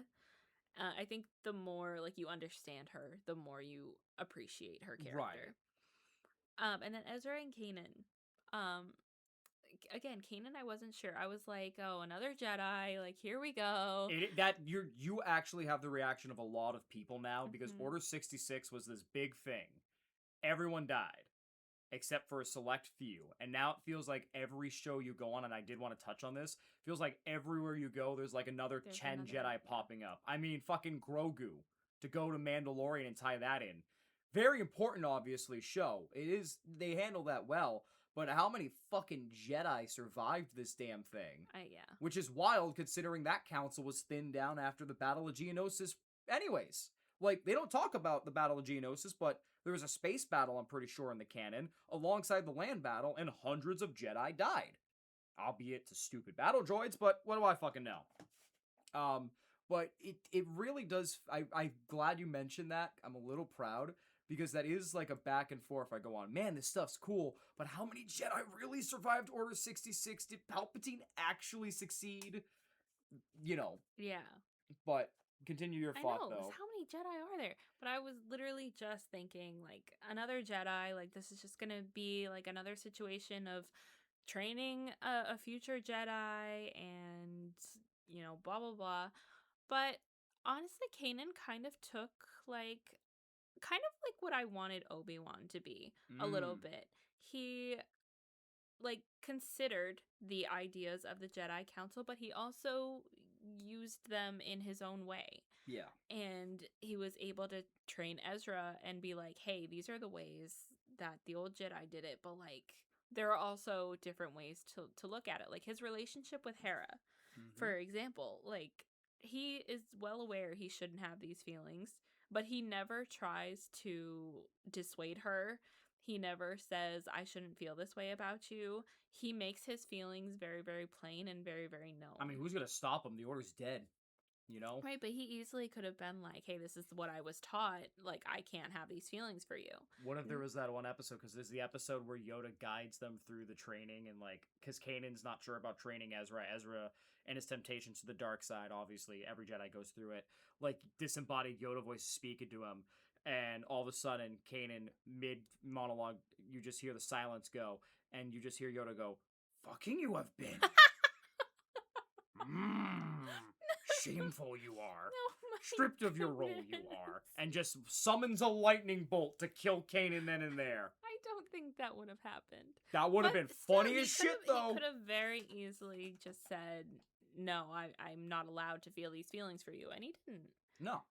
I think the more, like, you understand her, the more you appreciate her character. Right. And then Ezra and Kanan. Again, Kanan, I wasn't sure. I was like, oh, another Jedi. Like, here we go. You actually have the reaction of a lot of people now, because Order 66 was this big thing. Everyone died, except for a select few. And now it feels like every show you go on, and I did want to touch on this, feels like everywhere you go, there's like another 10 Jedi popping up. I mean, fucking Grogu, to go to Mandalorian and tie that in. Very important, obviously, show. It is, they handle that well, but how many fucking Jedi survived this damn thing? Yeah. Which is wild, considering that council was thinned down after the Battle of Geonosis anyways. Like, they don't talk about the Battle of Geonosis, but there was a space battle, I'm pretty sure, in the canon, alongside the land battle, and hundreds of Jedi died. Albeit to stupid battle droids, but what do I fucking know? But it really does, I'm glad you mentioned that. I'm a little proud, because that is like a back and forth. I go on, man, this stuff's cool, but how many Jedi really survived Order 66? Did Palpatine actually succeed? Yeah. But continue your thought, though. How many Jedi are there? But I was literally just thinking, like, another Jedi, like, this is just gonna be, like, another situation of training a future Jedi and, blah, blah, blah. But honestly, Kanan kind of took, like, what I wanted Obi-Wan to be a little bit. He, like, considered the ideas of the Jedi Council, but he also used them in his own way. Yeah. And he was able to train Ezra and be like, hey, these are the ways that the old Jedi did it, but, like, there are also different ways to look at it. Like his relationship with Hera, Mm-hmm. for example, like he is well aware he shouldn't have these feelings, but he never tries to dissuade her. He never says, I shouldn't feel this way about you. He makes his feelings very, very plain and very, very I known. mean, who's gonna stop him? The Order's dead. You know? Right, but he easily could have been like, hey, this is what I was taught. Like, I can't have these feelings for you. What if there was that one episode? Because there's the episode where Yoda guides them through the training, and like, because Kanan's not sure about training Ezra. Ezra and his temptations to the dark side. Obviously, every Jedi goes through it. Like disembodied Yoda voice speaking to him, and all of a sudden, Kanan mid monologue, you just hear the silence go, and you just hear Yoda go, "Fucking you have been." Mm, shameful you are. Oh my Stripped of your role you are. And just summons a lightning bolt to kill Kanan then and there. I don't think that would have happened. That would have been funny as shit, though. He could have very easily just said, no, I'm not allowed to feel these feelings for you. And he didn't. No.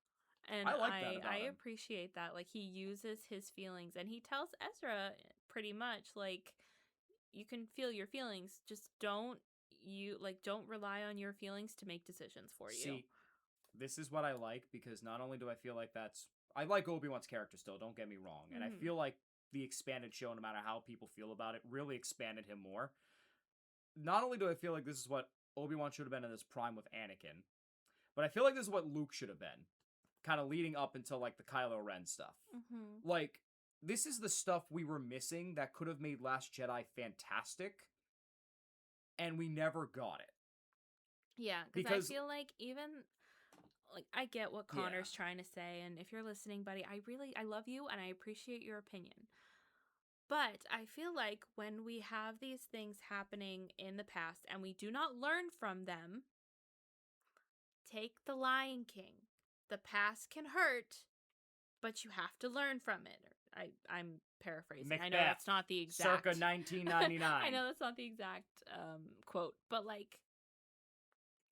And I like that about I him. appreciate that. Like, he uses his feelings. And he tells Ezra pretty much, like, you can feel your feelings. Just don't rely on your feelings to make decisions for you. See, this is what I like, because not only do I feel like I like Obi-Wan's character still, don't get me wrong. And I feel like the expanded show, no matter how people feel about it, really expanded him more. Not only do I feel like this is what Obi-Wan should have been in his prime with Anakin, but I feel like this is what Luke should have been. Kind of leading up until, like, the Kylo Ren stuff. Mm-hmm. Like, this is the stuff we were missing that could have made Last Jedi fantastic, and we never got it. Yeah, because I feel like even, like, I get what Connor's trying to say, and if you're listening, buddy, I love you, and I appreciate your opinion. But I feel like when we have these things happening in the past, and we do not learn from them, take The Lion King. The past can hurt, but you have to learn from it. I'm paraphrasing. Macbeth, I know that's not the exact. Circa 1999. I know that's not the exact quote, but like,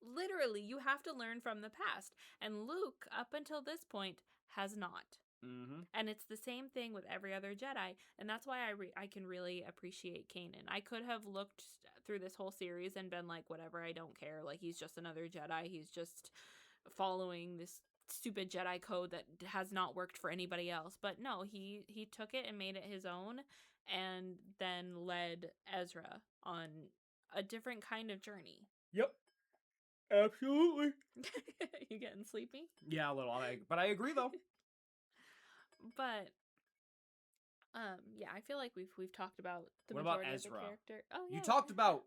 literally, you have to learn from the past. And Luke, up until this point, has not. Mm-hmm. And it's the same thing with every other Jedi. And that's why I can really appreciate Kanan. I could have looked through this whole series and been like, whatever, I don't care. Like, he's just another Jedi. He's just following this stupid Jedi code that has not worked for anybody else. But no, he took it and made it his own, and then led Ezra on a different kind of journey. Yep. Absolutely. You getting sleepy? Yeah, a little. But I agree, though. But yeah, I feel like we've talked about the what majority about Ezra? of the character. Oh yeah. You talked about,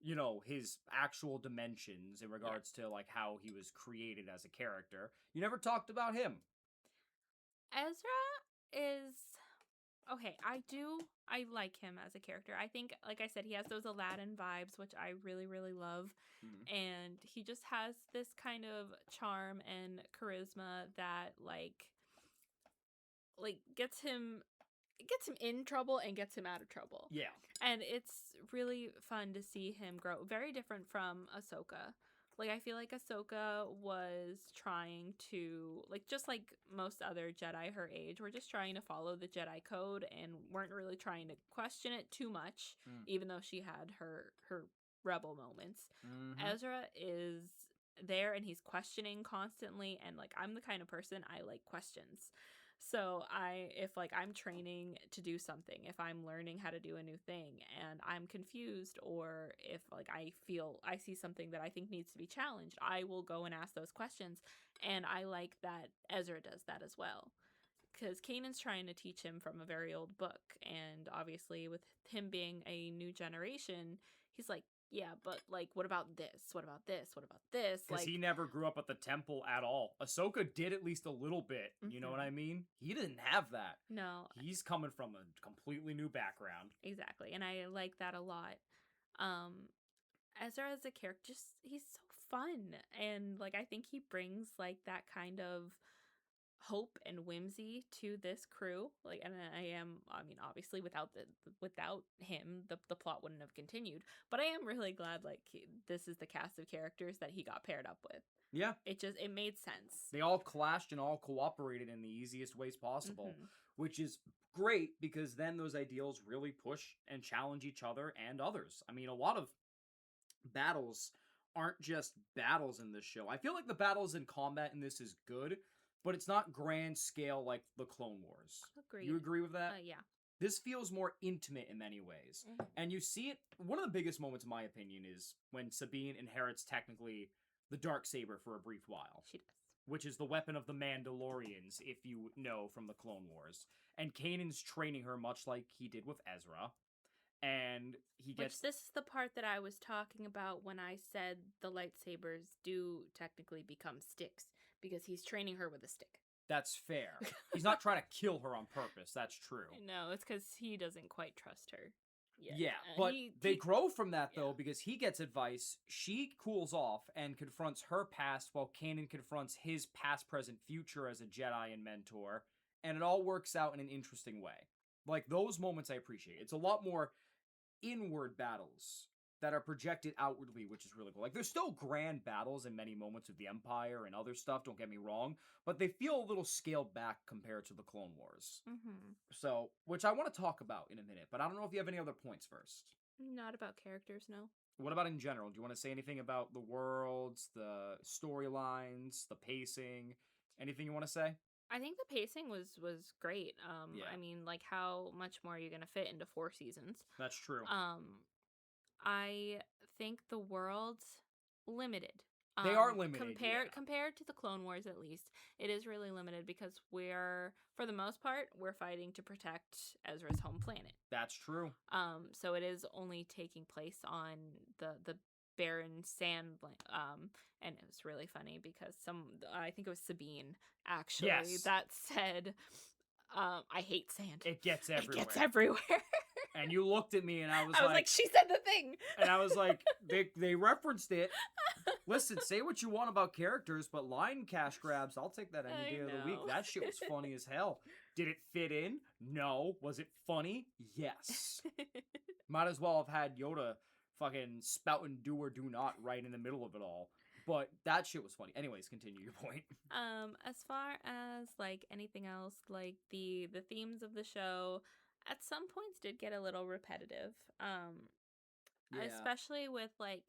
you know, his actual dimensions in regards to like how he was created as a character. You never talked about him. Ezra is okay. I like him as a character. I think, like I said, he has those Aladdin vibes, which I really, really love. Mm-hmm. And he just has this kind of charm and charisma that like gets him in trouble and gets him out of trouble. Yeah. And it's really fun to see him grow. Very different from Ahsoka. Like, I feel like Ahsoka was trying to, like, just like most other Jedi her age, were just trying to follow the Jedi code and weren't really trying to question it too much, even though she had her rebel moments. Mm-hmm. Ezra is there and he's questioning constantly, and, like, I'm the kind of person, I like questions. So if like I'm training to do something, if I'm learning how to do a new thing and I'm confused, or if like I see something that I think needs to be challenged, I will go and ask those questions. And I like that Ezra does that as well, because Kanan's trying to teach him from a very old book. And obviously with him being a new generation, he's like, yeah, but, like, what about this? What about this? What about this? Because he never grew up at the temple at all. Ahsoka did at least a little bit. Mm-hmm. You know what I mean? He didn't have that. No. He's coming from a completely new background. Exactly. And I like that a lot. Ezra as a character, he's so fun. And, like, I think he brings, like, that kind of hope and whimsy to this crew. Like, and I mean, obviously without him, the plot wouldn't have continued. But I am really glad, like, this is the cast of characters that he got paired up with. Yeah. It made sense. They all clashed and all cooperated in the easiest ways possible, which is great because then those ideals really push and challenge each other and others. I mean, a lot of battles aren't just battles in this show. I feel like the battles in combat in this is good, but it's not grand scale like the Clone Wars. Agreed. You agree with that? Yeah. This feels more intimate in many ways. And you see it, one of the biggest moments, in my opinion, is when Sabine inherits technically the Darksaber for a brief while. She does. Which is the weapon of the Mandalorians, if you know from the Clone Wars. And Kanan's training her much like he did with Ezra. And he gets... Which, this is the part that I was talking about when I said the lightsabers do technically become sticks, because he's training her with a stick. That's fair. He's not trying to kill her on purpose, that's true. No, it's because he doesn't quite trust her. Yeah, but they grow from that, though, because he gets advice, she cools off and confronts her past while Kanan confronts his past, present, future as a Jedi and mentor, and it all works out in an interesting way. Like, those moments I appreciate. It's a lot more inward battles that are projected outwardly, which is really cool. Like, there's still grand battles in many moments of the Empire and other stuff, don't get me wrong, but they feel a little scaled back compared to the Clone Wars. So, which I want to talk about in a minute, but I don't know if you have any other points first. Not about characters, no. What about in general? Do you want to say anything about the worlds, the storylines, the pacing? Anything you want to say? I think the pacing was great. I mean, like, how much more are you going to fit into 4 seasons? That's true. I think the world's limited. They are limited. Compared to the Clone Wars, at least, it is really limited because for the most part, we're fighting to protect Ezra's home planet. That's true. So it is only taking place on the barren sand, and it was really funny because I think it was Sabine, actually, that said, I hate sand. It gets everywhere. It gets everywhere. And you looked at me and I was like, she said the thing. And I was like, they referenced it. Listen, say what you want about characters, but line cash grabs, I'll take that any day of the week. That shit was funny as hell. Did it fit in? No. Was it funny? Yes. Might as well have had Yoda fucking spouting do or do not right in the middle of it all. But that shit was funny. Anyways, continue your point. As far as, like, anything else, like, the themes of the show at some points did get a little repetitive. Especially with, like,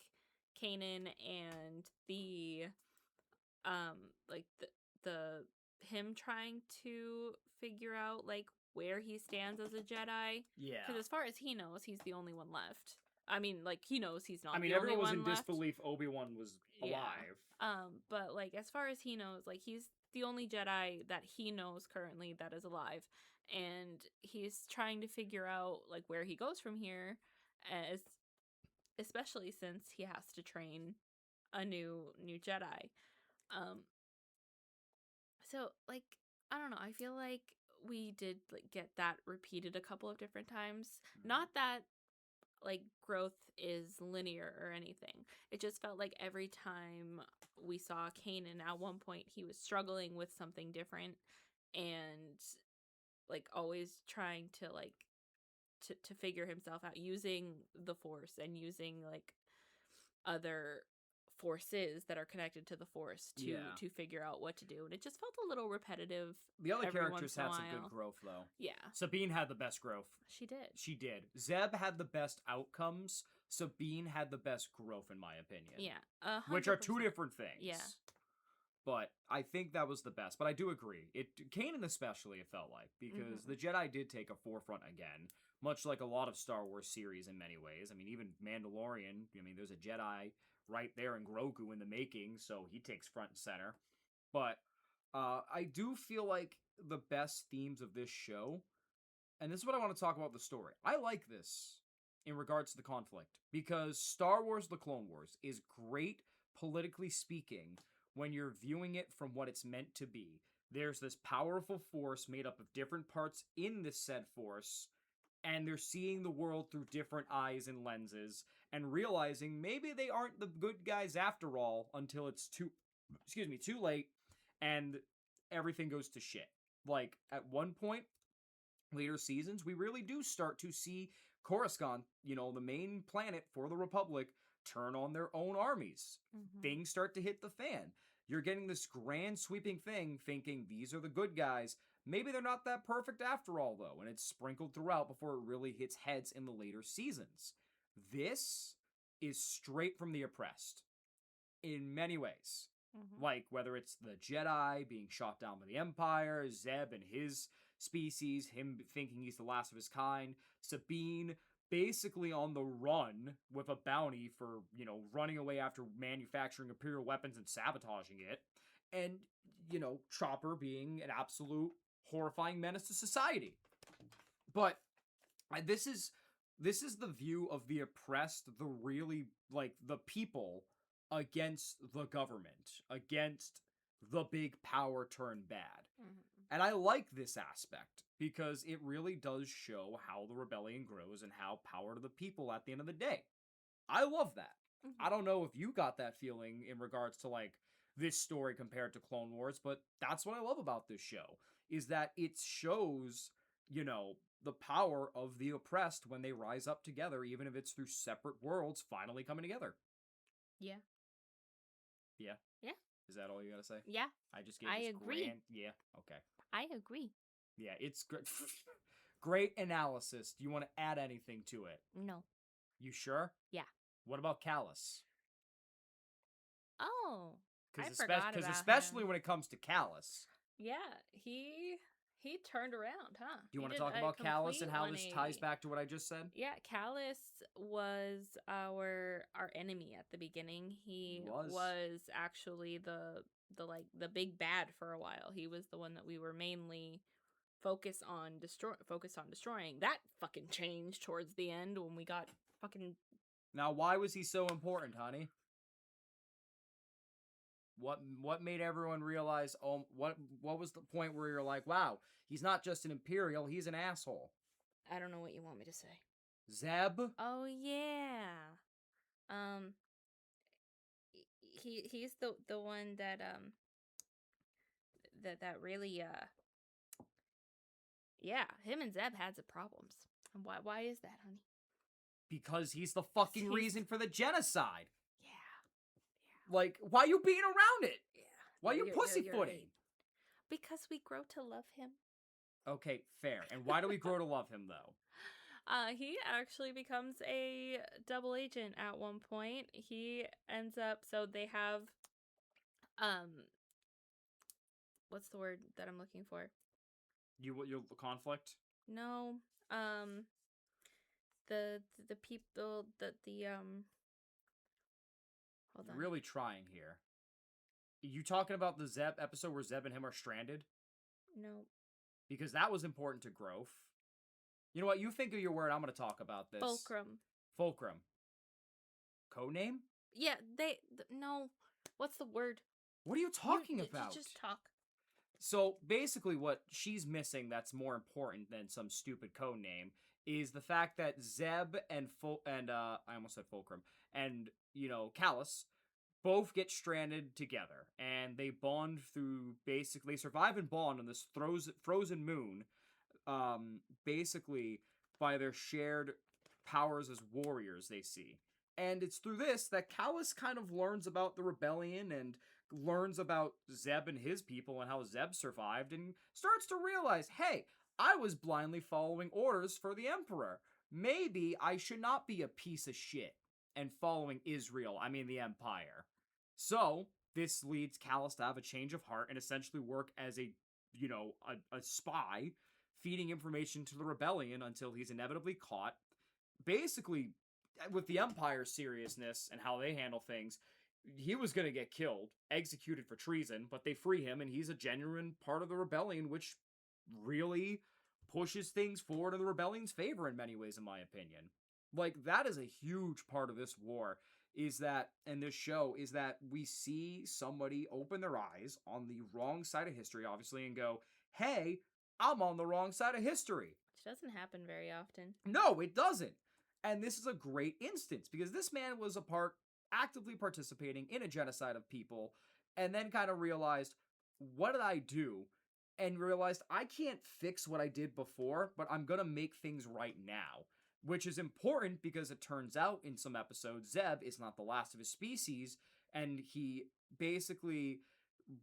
Kanan and the him trying to figure out, like, where he stands as a Jedi. Yeah. Because as far as he knows, he's the only one left. I mean, like, he knows he's not the only one left. Everyone was in disbelief Obi-Wan was alive. But, like, as far as he knows, like, he's the only Jedi that he knows currently that is alive. And he's trying to figure out, like, where he goes from here, especially since he has to train a new Jedi. So, like, I don't know, I feel like we did, like, get that repeated a couple of different times. Not that, like, growth is linear or anything. It just felt like every time we saw Kanan, at one point he was struggling with something different and, like, always trying to, like, to figure himself out, using the Force and using, like, other forces that are connected to the Force to figure out what to do. And it just felt a little repetitive. The other characters had some good growth, though. Yeah. Sabine had the best growth. She did. Zeb had the best outcomes. Sabine had the best growth, in my opinion. Yeah. 100%. Which are two different things. Yeah. But I think that was the best. But I do agree. Kanan especially, it felt like, because the Jedi did take a forefront again, much like a lot of Star Wars series in many ways. I mean, even Mandalorian, there's a Jedi right there in Grogu in the making, so he takes front and center. But I do feel like the best themes of this show, and this is what I want to talk about the story. I like this in regards to the conflict, because Star Wars The Clone Wars is great, politically speaking, when you're viewing it from what it's meant to be. There's this powerful force made up of different parts in this said force, and they're seeing the world through different eyes and lenses, and realizing maybe they aren't the good guys after all until it's too late, and everything goes to shit. Like, at one point, later seasons, we really do start to see Coruscant, the main planet for the Republic, turn on their own armies. Things start to hit the fan. You're getting this grand sweeping thing, thinking these are the good guys. Maybe they're not that perfect after all, though, and it's sprinkled throughout before it really hits heads in the later seasons. This is straight from the oppressed in many ways. Like, whether it's the Jedi being shot down by the Empire, Zeb and his species, him thinking he's the last of his kind, Sabine basically on the run with a bounty for, running away after manufacturing Imperial weapons and sabotaging it, and, Chopper being an absolute horrifying menace to society. But this is the view of the oppressed, the really, like, the people against the government, against the big power turned bad. And I like this aspect because it really does show how the rebellion grows and how power to the people at the end of the day. I love that. I don't know if you got that feeling in regards to, like, this story compared to Clone Wars, but that's what I love about this show, is that it shows, the power of the oppressed when they rise up together, even if it's through separate worlds finally coming together. Yeah. Yeah? Yeah. Is that all you gotta say? Yeah. I just gave I this agree. grand... Yeah, okay. I agree. Yeah, it's great. Great analysis. Do you want to add anything to it? No. You sure? Yeah. What about Callus? Oh, I forgot about Because especially him. when it comes to Callus. Yeah, he turned around, huh? Do you want to talk about Callus and how this ties back to what I just said? Yeah, Callus was our enemy at the beginning. He was actually the big bad for a while. He was the one that we were mainly focused on destroying. That fucking changed towards the end when we got fucking... Now, why was he so important, honey? What made everyone realize, what was the point where you're like, wow, he's not just an Imperial, he's an asshole? I don't know what you want me to say. Zeb? Oh, yeah. He's the one that that really yeah, him and Zeb had some problems. And why is that, honey? Because he's the fucking reason for the genocide. Yeah. Like, why you being around it? Yeah. Why you pussyfooting? Because we grow to love him. Okay, fair. And why do we grow to love him, though? He actually becomes a double agent at one point. He ends up, so they have, what's the word that I'm looking for? Your conflict? No, the people, hold on. You're really trying here. You talking about the Zeb episode where Zeb and him are stranded? No. Because that was important to growth. You know what? You think of your word. I'm going to talk about this. Fulcrum. Codename? Yeah, no. What's the word? What are you talking about? Just talk. So basically what she's missing that's more important than some stupid codename is the fact that Zeb and I almost said Fulcrum, and, Callus both get stranded together, and they bond through, basically, survive and bond on this frozen moon, basically by their shared powers as warriors they see. And it's through this that Callus kind of learns about the rebellion and learns about Zeb and his people and how Zeb survived and starts to realize, hey, I was blindly following orders for the Emperor. Maybe I should not be a piece of shit and following the Empire. So, this leads Callus to have a change of heart and essentially work as a spy, feeding information to the rebellion until he's inevitably caught. Basically, with the Empire's seriousness and how they handle things, he was going to get killed, executed for treason, but they free him, and he's a genuine part of the rebellion, which really pushes things forward in the rebellion's favor in many ways, in my opinion. Like, that is a huge part of this war, and this show, is that we see somebody open their eyes on the wrong side of history, obviously, and go, hey, I'm on the wrong side of history. Which doesn't happen very often. No, it doesn't. And this is a great instance, because this man was actively participating in a genocide of people, and then kind of realized, what did I do? And realized I can't fix what I did before, but I'm gonna make things right now. Which is important because it turns out in some episodes, Zeb is not the last of his species, and he basically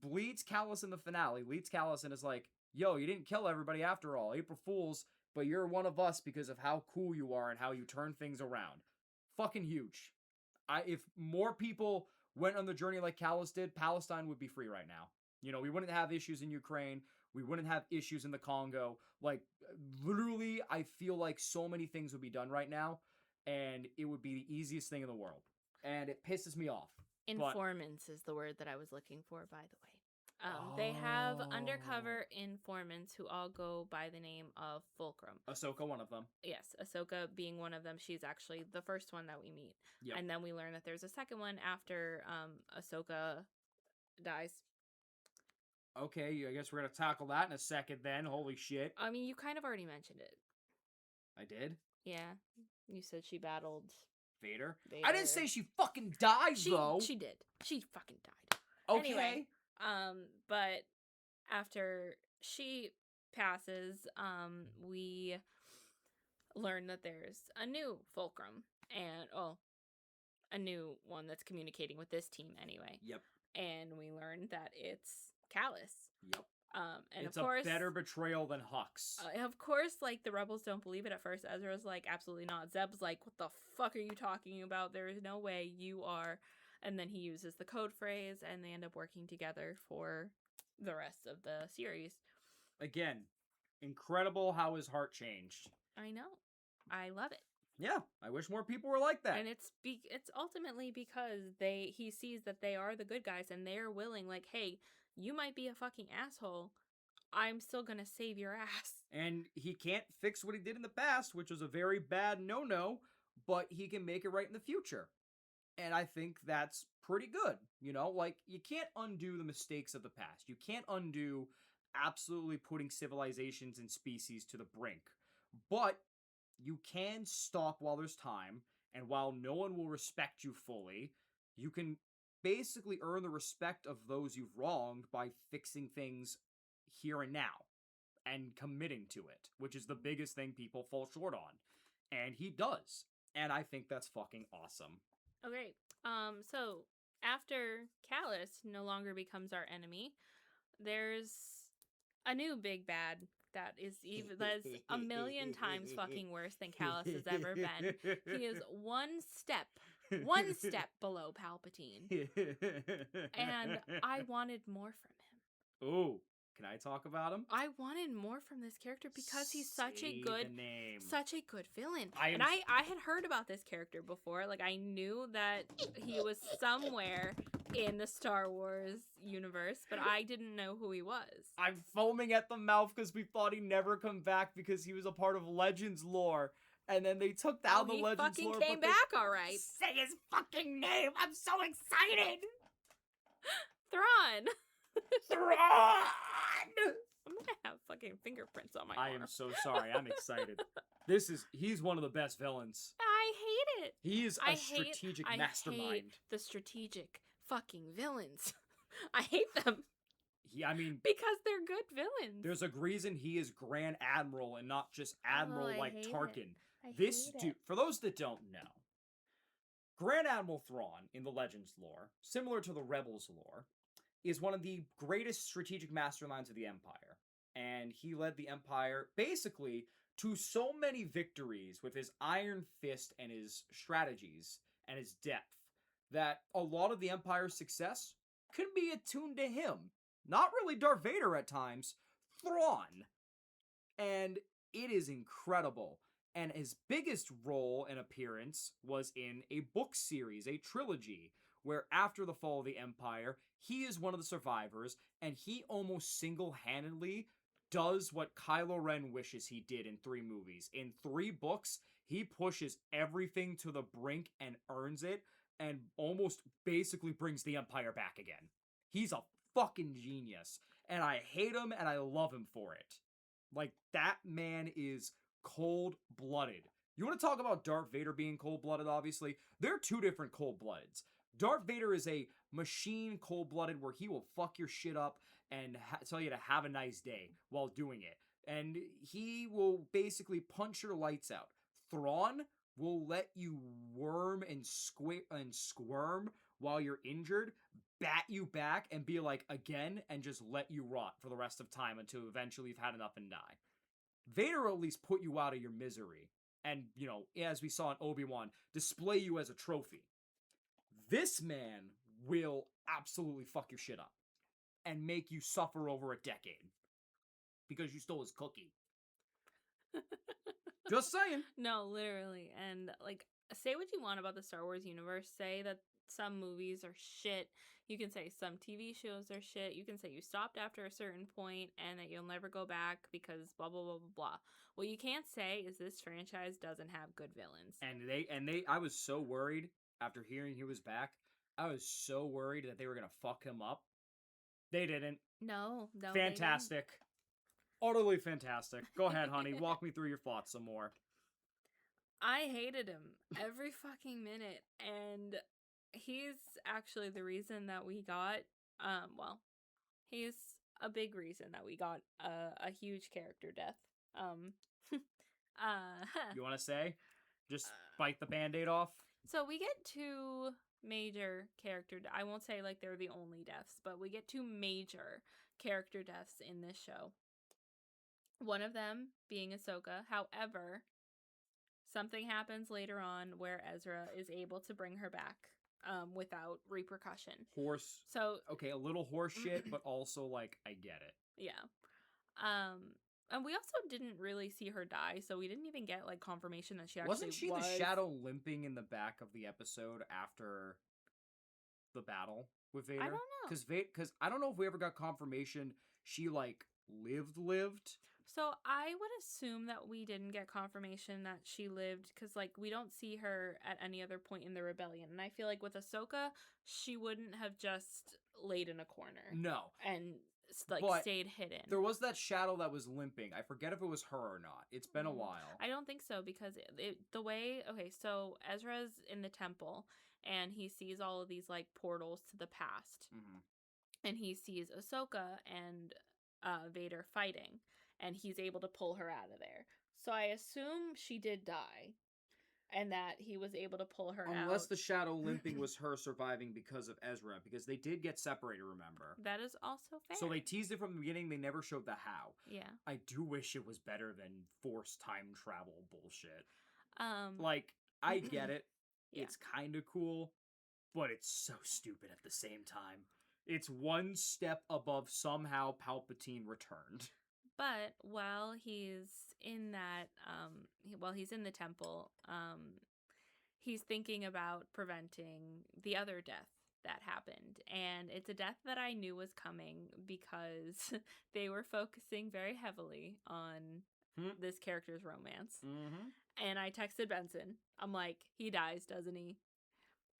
bleeds Callus in the finale, leads Callus and is like, yo, you didn't kill everybody after all. April Fools, but you're one of us because of how cool you are and how you turn things around. Fucking huge. If more people went on the journey like Callus did, Palestine would be free right now. You know, we wouldn't have issues in Ukraine. We wouldn't have issues in the Congo. Like, literally, I feel like so many things would be done right now, and it would be the easiest thing in the world. And it pisses me off. Informants is the word that I was looking for, by the way. They have undercover informants who all go by the name of Fulcrum. Ahsoka, one of them. Yes, Ahsoka being one of them. She's actually the first one that we meet. Yep. And then we learn that there's a second one after Ahsoka dies. Okay, I guess we're going to tackle that in a second then. Holy shit. I mean, you kind of already mentioned it. I did? Yeah. You said she battled Vader? I didn't say she fucking died, though. She did. She fucking died. Okay. Anyway, but after she passes, we learn that there's a new Fulcrum and a new one that's communicating with this team anyway. Yep. And we learn that it's Callus. Yep. And it's of course, a better betrayal than Hux. Of course, like, the rebels don't believe it at first. Ezra's like, absolutely not. Zeb's like, what the fuck are you talking about? There is no way you are. And then he uses the code phrase, and they end up working together for the rest of the series. Again, incredible how his heart changed. I know. I love it. Yeah, I wish more people were like that. And it's ultimately because he sees that they are the good guys, and they are willing, like, hey, you might be a fucking asshole. I'm still gonna save your ass. And he can't fix what he did in the past, which was a very bad no-no, but he can make it right in the future. And I think that's pretty good. You know, like, you can't undo the mistakes of the past. You can't undo absolutely putting civilizations and species to the brink. But you can stop while there's time, and while no one will respect you fully, you can basically earn the respect of those you've wronged by fixing things here and now and committing to it, which is the biggest thing people fall short on. And he does. And I think that's fucking awesome. Okay. So after Callus no longer becomes our enemy, there's a new big bad that's a million times fucking worse than Callus has ever been. He is one step below Palpatine. And I wanted more from him. Ooh, can I talk about him? I wanted more from this character because he's such a good villain. I had heard about this character before. Like, I knew that he was somewhere in the Star Wars universe, but I didn't know who he was. I'm foaming at the mouth because we thought he'd never come back because he was a part of Legends lore. And then they took down the Legends lore. He fucking came back, all right. Say his fucking name. I'm so excited. Thrawn. Thrawn. I'm gonna have fucking fingerprints on my I arm. am so sorry. I'm excited. He's one of the best villains. I hate it. He is a strategic mastermind. I hate the strategic fucking villains. I hate them. Because they're good villains. There's a reason he is Grand Admiral and not just Admiral like Tarkin. This dude, for those that don't know, Grand Admiral Thrawn in the Legends lore, similar to the Rebels lore, is one of the greatest strategic masterminds of the Empire. And he led the Empire basically to so many victories with his iron fist and his strategies and his depth that a lot of the Empire's success could be attuned to him. Not really Darth Vader at times, Thrawn. And it is incredible. And his biggest role and appearance was in a book series, a trilogy, where after the fall of the Empire, he is one of the survivors, and he almost single-handedly does what Kylo Ren wishes he did in 3 movies. In 3 books, he pushes everything to the brink and earns it, and almost basically brings the Empire back again. He's a fucking genius, and I hate him and I love him for it. Like, that man is cold-blooded. You want to talk about Darth Vader being cold-blooded, obviously? There are 2 different cold-bloodeds. Darth Vader is a machine cold-blooded where he will fuck your shit up and tell you to have a nice day while doing it. And he will basically punch your lights out. Thrawn will let you worm and squirm while you're injured, bat you back, and be like, again, and just let you rot for the rest of time until eventually you've had enough and die. Vader will at least put you out of your misery and, as we saw in Obi-Wan, display you as a trophy. This man will absolutely fuck your shit up and make you suffer over a decade because you stole his cookie. Just saying. No, literally. And, like, say what you want about the Star Wars universe. Say that some movies are shit. You can say some TV shows are shit. You can say you stopped after a certain point and that you'll never go back because blah, blah, blah, blah, blah. What you can't say is this franchise doesn't have good villains. And I was so worried after hearing he was back. I was so worried that they were going to fuck him up. They didn't. No. Fantastic. Utterly fantastic. Go ahead, honey. Walk me through your thoughts some more. I hated him every fucking minute. And he's actually the reason that we got, he's a big reason that we got a huge character death. You want to say? Just bite the Band-Aid off? So we get two major character I won't say like they're the only deaths, but we get two major character deaths in this show. One of them being Ahsoka. However, something happens later on where Ezra is able to bring her back without repercussion. Okay, a little horse shit, but also, like, I get it. Yeah. And we also didn't really see her die, so we didn't even get, like, confirmation that she actually Wasn't she the shadow limping in the back of the episode after the battle with Vader? I don't know. Because I don't know if we ever got confirmation she, like, lived. So I would assume that we didn't get confirmation that she lived because, like, we don't see her at any other point in the rebellion. And I feel like with Ahsoka, she wouldn't have just laid in a corner. No. And, like, stayed hidden. There was that shadow that was limping. I forget if it was her or not. It's been a while. I don't think so because the way... Okay, so Ezra's in the temple and he sees all of these, like, portals to the past. Mm-hmm. And he sees Ahsoka and Vader fighting. And he's able to pull her out of there. So I assume she did die. And that he was able to pull her out. Unless the shadow limping was her surviving because of Ezra. Because they did get separated, remember? That is also fair. So they teased it from the beginning. They never showed the how. Yeah. I do wish it was better than forced time travel bullshit. Like, I get it. Yeah. It's kind of cool. But it's so stupid at the same time. It's one step above somehow Palpatine returned. But while he's in that, while he's in the temple, he's thinking about preventing the other death that happened. And it's a death that I knew was coming because they were focusing very heavily on this character's romance. Mm-hmm. And I texted Benson. I'm like, he dies, doesn't he?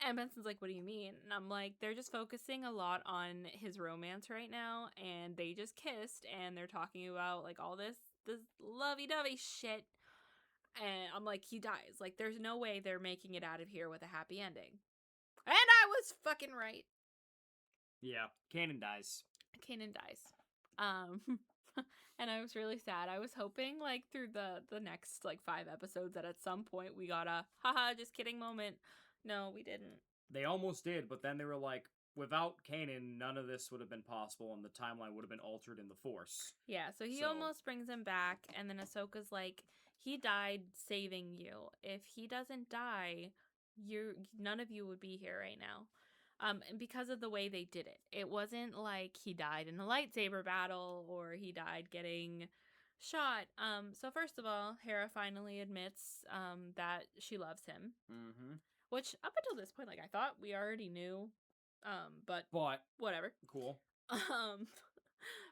And Benson's like, what do you mean? And I'm like, they're just focusing a lot on his romance right now, and they just kissed, and they're talking about, like, all this lovey-dovey shit. And I'm like, he dies. Like, there's no way they're making it out of here with a happy ending. And I was fucking right. Yeah, Kanan dies. Kanan dies. And I was really sad. I was hoping, like, through the next, like, 5 episodes that at some point we got a, haha, just kidding moment. No, we didn't. They almost did, but then they were like, without Kanan, none of this would have been possible, and the timeline would have been altered in the Force. Yeah, so he almost brings him back, and then Ahsoka's like, he died saving you. If he doesn't die, none of you would be here right now. And because of the way they did it. It wasn't like he died in a lightsaber battle, or he died getting shot. So first of all, Hera finally admits that she loves him. Mm-hmm. Which, up until this point, like, I thought we already knew, but whatever. Cool.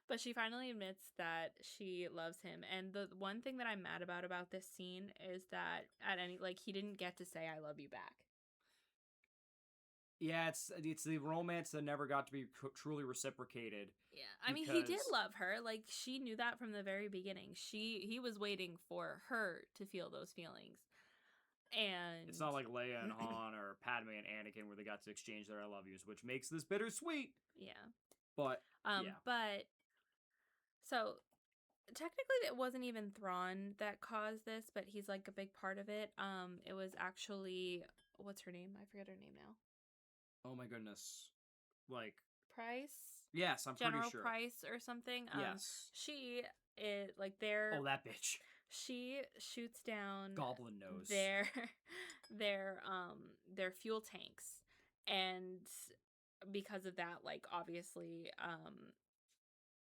But she finally admits that she loves him, and the one thing that I'm mad about this scene is that he didn't get to say, I love you back. Yeah, it's the romance that never got to be truly reciprocated. Yeah, I mean, he did love her. Like, she knew that from the very beginning. He was waiting for her to feel those feelings. And it's not like Leia and Han or Padme and Anakin where they got to exchange their I love yous, which makes this bittersweet. Yeah. But yeah. But so technically it wasn't even Thrawn that caused this, but he's like a big part of it. It was actually, what's her name? I forget her name now. Oh my goodness. Like Price? Yes, I'm General pretty sure. Price or something. Yes. She is like their Oh, that bitch. She shoots down Goblin nose. their fuel tanks, and because of that, like obviously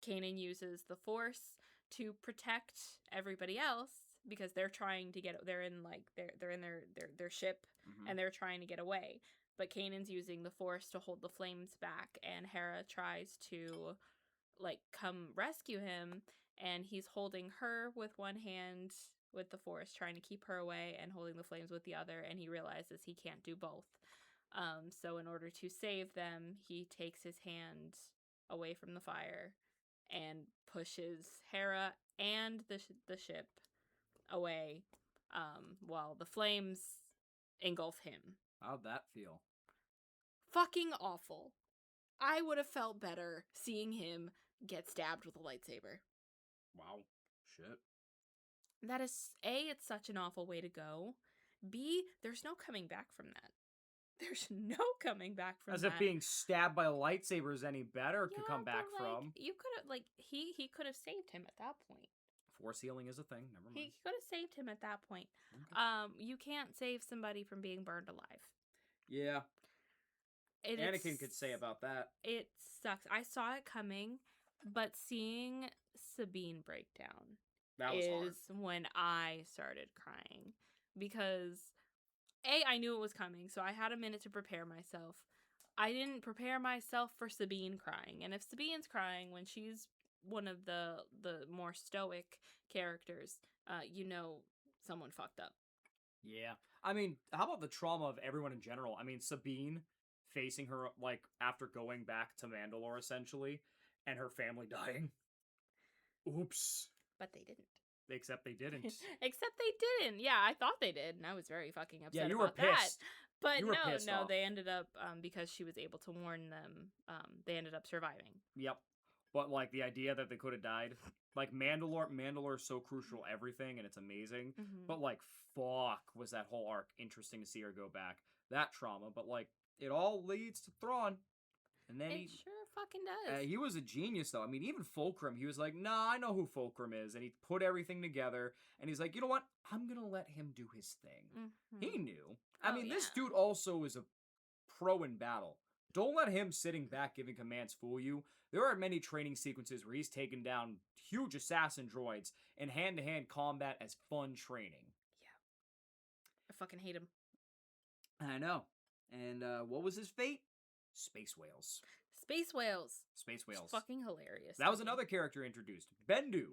Kanan uses the Force to protect everybody else because they're trying to get, they're in like they're in their ship, and they're trying to get away, but Kanan's using the Force to hold the flames back, and Hera tries to like come rescue him, and he's holding her with one hand with the Force, trying to keep her away, and holding the flames with the other, and he realizes he can't do both. So in order to save them, he takes his hand away from the fire and pushes Hera and the ship away, while the flames engulf him. How'd that feel? Fucking awful. I would have felt better seeing him get stabbed with a lightsaber. Wow. Shit. That is, A, it's such an awful way to go. B, there's no coming back from that. There's no coming back from As that. if being stabbed by a lightsaber is any better could come back from. You could have, like, he could have saved him at that point. Force healing is a thing. Never mind. He could have saved him at that point. Okay. You can't save somebody from being burned alive. Yeah. Anakin could say about that. It sucks. I saw it coming, but seeing Sabine break down is when I started crying, because A, I knew it was coming, so I had a minute to prepare myself. I didn't prepare myself for Sabine crying, and if Sabine's crying when she's one of the more stoic characters, you know someone fucked up. Yeah. I mean, how about the trauma of everyone in general? I mean, Sabine facing her, like, after going back to Mandalore, essentially, and her family dying. Oops. But they didn't. Except they didn't. Except they didn't. Yeah, I thought they did, and I was very fucking upset you were about that. pissed. But no, off. they ended up, because she was able to warn them, they ended up surviving. Yep. But, like, the idea that they could have died. Like, Mandalore is so crucial everything, and it's amazing. Mm-hmm. But, like, fuck, was that whole arc interesting to see her go back. That trauma. But, like, it all leads to Thrawn. And then it sure fucking does. He was a genius, though. I mean, even Fulcrum, he was like, nah, I know who Fulcrum is. And he put everything together. And he's like, you know what? I'm going to let him do his thing. Mm-hmm. He knew. I mean, this dude also is a pro in battle. Don't let him sitting back giving commands fool you. There are many training sequences where he's taken down huge assassin droids in hand-to-hand combat as fun training. Yeah. I fucking hate him. I know. And what was his fate? Space whales. Space whales. Space whales. It's fucking hilarious. That was another character introduced. Bendu.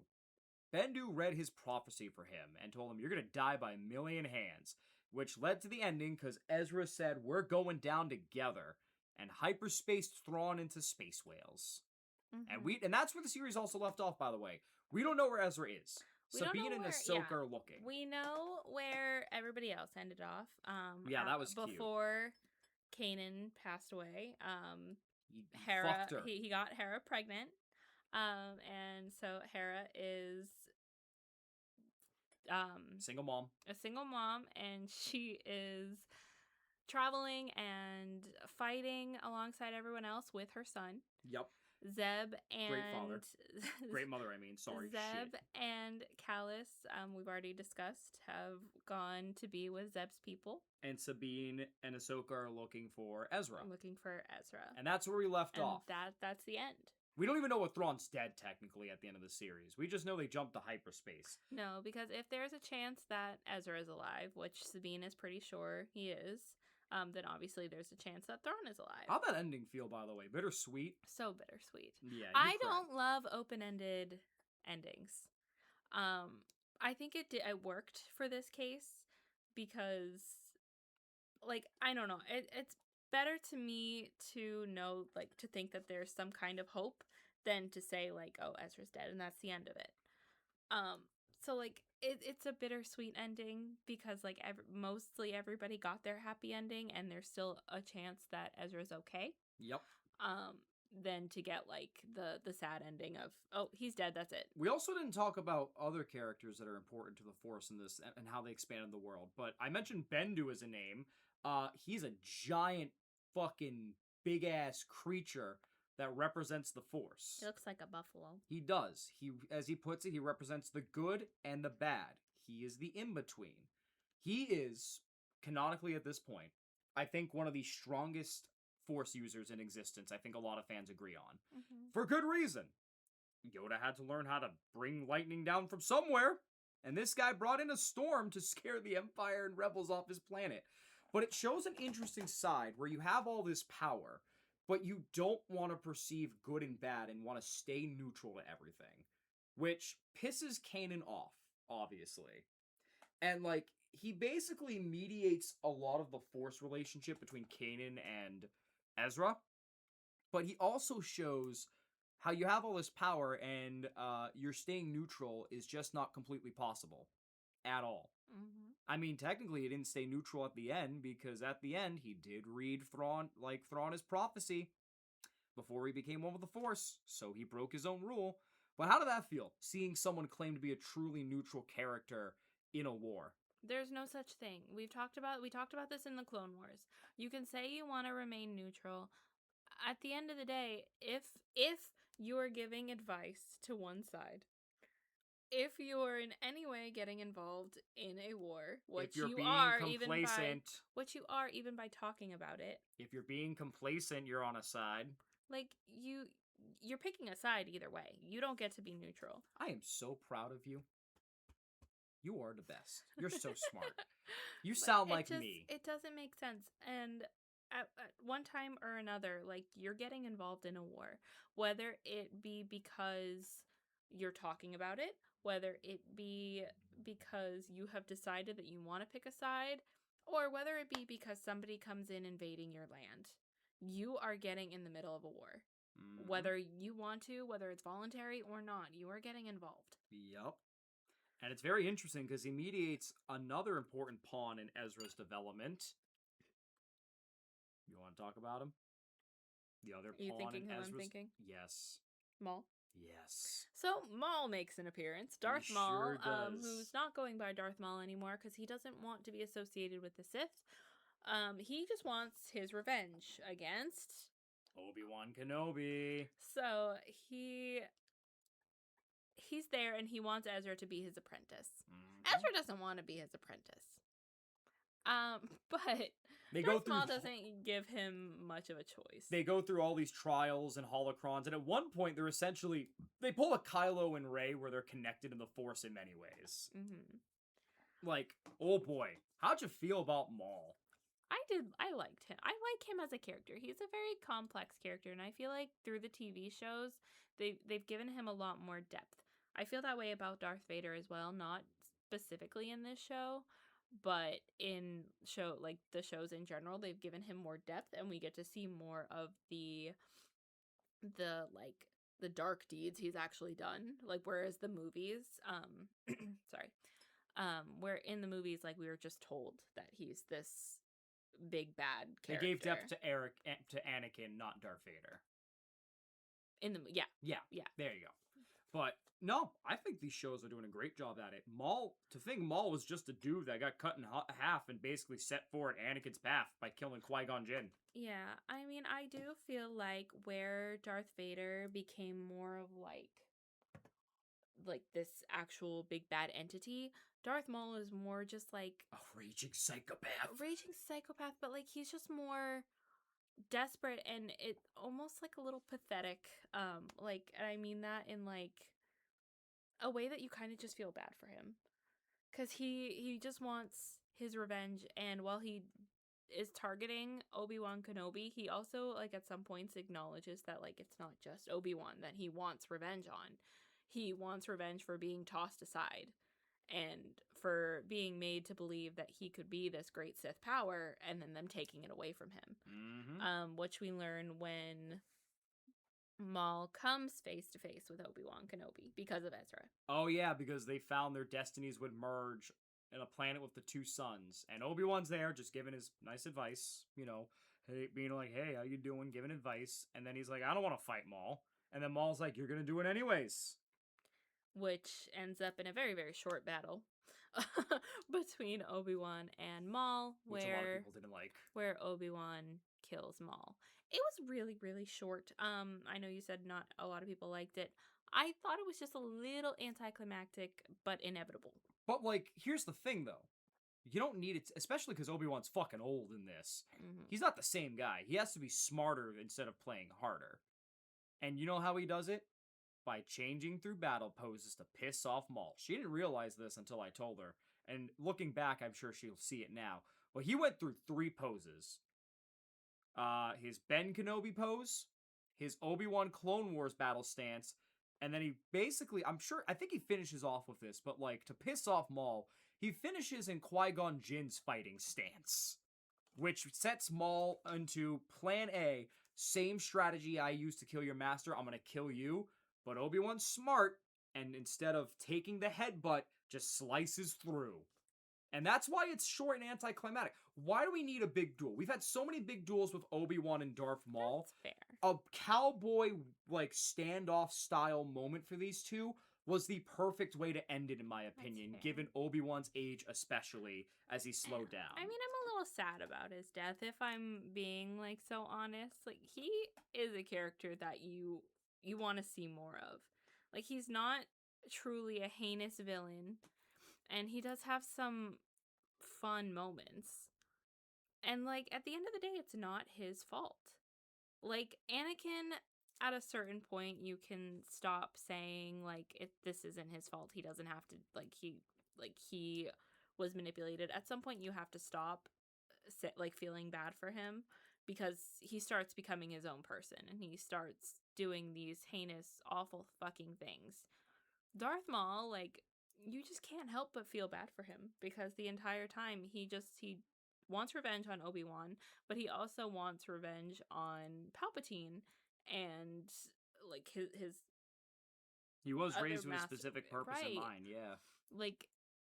Bendu read his prophecy for him and told him, you're going to die by a million hands, which led to the ending because Ezra said, we're going down together, and hyperspaced Thrawn into space whales. Mm-hmm. And that's where the series also left off, by the way. We don't know where Ezra is. Sabine and Ahsoka are looking. We know where everybody else ended off. That was cute. Before Kanan passed away. Hera, fucked her. He got Hera pregnant. And so Hera is single mom. A single mom, and she is traveling and fighting alongside everyone else with her son. Yep. Zeb and great father. Great mother, I mean. Sorry. Zeb and Callus, we've already discussed, have gone to be with Zeb's people. And Sabine and Ahsoka are looking for Ezra. And that's where we left off. That's the end. We don't even know if Thrawn's dead, technically, at the end of the series. We just know they jumped to hyperspace. No, because if there's a chance that Ezra is alive, which Sabine is pretty sure he is, then obviously there's a chance that Thrawn is alive. How'd that ending feel, by the way? Bittersweet? So bittersweet. Yeah, I don't love open-ended endings. I think it worked for this case because, like, I don't know. It's better to me to know, like, to think that there's some kind of hope than to say, like, oh, Ezra's dead and that's the end of it. So, like, it's a bittersweet ending because, like, mostly everybody got their happy ending, and there's still a chance that Ezra's okay. Yep. Than to get, like, the sad ending of, oh, he's dead, that's it. We also didn't talk about other characters that are important to the Force in this and how they expanded the world, but I mentioned Bendu as a name. He's a giant fucking big-ass creature that represents the Force. He looks like a buffalo. He does. As he puts it, he represents the good and the bad. He is the in-between. He is, canonically at this point, I think one of the strongest Force users in existence. I think a lot of fans agree on. Mm-hmm. For good reason. Yoda had to learn how to bring lightning down from somewhere, and this guy brought in a storm to scare the Empire and rebels off his planet. But it shows an interesting side where you have all this power, but you don't want to perceive good and bad and want to stay neutral to everything, which pisses Kanan off, obviously. And, like, he basically mediates a lot of the Force relationship between Kanan and Ezra, but he also shows how you have all this power and you're staying neutral is just not completely possible at all. Mm-hmm. I mean, technically, he didn't stay neutral at the end because at the end he did read Thrawn's prophecy before he became one with the Force, so he broke his own rule. But how did that feel, seeing someone claim to be a truly neutral character in a war? There's no such thing. We talked about this in the Clone Wars. You can say you want to remain neutral. At the end of the day, if you are giving advice to one side, if you're in any way getting involved in a war, which you are even by talking about it. If you're being complacent, you're on a side. Like, you're picking a side either way. You don't get to be neutral. I am so proud of you. You are the best. You're so smart. You sound like me. It doesn't make sense. And at one time or another, like, you're getting involved in a war, whether it be because you're talking about it, whether it be because you have decided that you want to pick a side, or whether it be because somebody comes in invading your land. You are getting in the middle of a war. Mm-hmm. Whether you want to, whether it's voluntary or not, you are getting involved. Yep. And it's very interesting because he mediates another important pawn in Ezra's development. You want to talk about him? The other pawn in Ezra's... Are you thinking who I'm thinking? Yes. Maul? Yes. So Maul makes an appearance. Darth Maul, who's not going by Darth Maul anymore because he doesn't want to be associated with the Sith. He just wants his revenge against Obi-Wan Kenobi. So he's there and he wants Ezra to be his apprentice. Mm-hmm. Ezra doesn't want to be his apprentice. But Darth Maul doesn't give him much of a choice. They go through all these trials and holocrons, and at one point they pull a Kylo and Rey where they're connected in the Force in many ways. Mm-hmm. Like, oh boy, how'd you feel about Maul? I liked him. I like him as a character. He's a very complex character, and I feel like through the TV shows, they've given him a lot more depth. I feel that way about Darth Vader as well, not specifically in this show, but in the shows in general, they've given him more depth, and we get to see more of the dark deeds he's actually done. Like, whereas the movies, where in the movies, like, we were just told that he's this big bad character. They gave depth to Anakin, not Darth Vader. Yeah. There you go. But no, I think these shows are doing a great job at it. Maul was just a dude that got cut in half and basically set forward Anakin's path by killing Qui-Gon Jinn. Yeah, I mean, I do feel like where Darth Vader became more of like this actual big bad entity, Darth Maul is more just like a raging psychopath. But like he's just more desperate and it almost like a little pathetic. And I mean that in like a way that you kind of just feel bad for him, because he just wants his revenge, and while he is targeting Obi-Wan Kenobi, he also like at some points acknowledges that like it's not just Obi-Wan that he wants revenge on. He wants revenge for being tossed aside and for being made to believe that he could be this great Sith power and then them taking it away from him. Mm-hmm. Which we learn when Maul comes face to face with Obi-Wan Kenobi because of Ezra. Oh yeah, because they found their destinies would merge in a planet with the two suns, and Obi-Wan's there just giving his nice advice, being like, "Hey, how you doing?" Giving advice, and then he's like, "I don't want to fight Maul," and then Maul's like, "You're gonna do it anyways," which ends up in a very, very short battle between Obi-Wan and Maul, which a lot of people didn't like. Where Obi-Wan kills Maul. It was really, really short. I know you said not a lot of people liked it. I thought it was just a little anticlimactic, but inevitable. But, here's the thing, though. You don't need it, especially because Obi-Wan's fucking old in this. Mm-hmm. He's not the same guy. He has to be smarter instead of playing harder. And you know how he does it? By changing through battle poses to piss off Maul. She didn't realize this until I told her. And looking back, I'm sure she'll see it now. But he went through 3 poses. His Ben Kenobi pose, his Obi-Wan Clone Wars battle stance, and then he basically, I think he finishes off with this, but to piss off Maul, he finishes in Qui-Gon Jinn's fighting stance, which sets Maul into Plan A, same strategy I used to kill your master, I'm gonna kill you, but Obi-Wan's smart, and instead of taking the headbutt, just slices through. And that's why it's short and anticlimactic. Why do we need a big duel? We've had so many big duels with Obi-Wan and Darth Maul. That's fair. A cowboy, standoff style moment for these two was the perfect way to end it, in my opinion, given Obi-Wan's age especially, as he slowed down. I mean, I'm a little sad about his death, if I'm being, so honest. He is a character that you want to see more of. He's not truly a heinous villain. And he does have some fun moments. And, at the end of the day, it's not his fault. Anakin, at a certain point, you can stop saying, this isn't his fault. He doesn't have to, he was manipulated. At some point, you have to stop, feeling bad for him. Because he starts becoming his own person. And he starts doing these heinous, awful fucking things. Darth Maul, you just can't help but feel bad for him because the entire time he wants revenge on Obi-Wan, but he also wants revenge on Palpatine and his he was raised with a specific purpose in mind, yeah.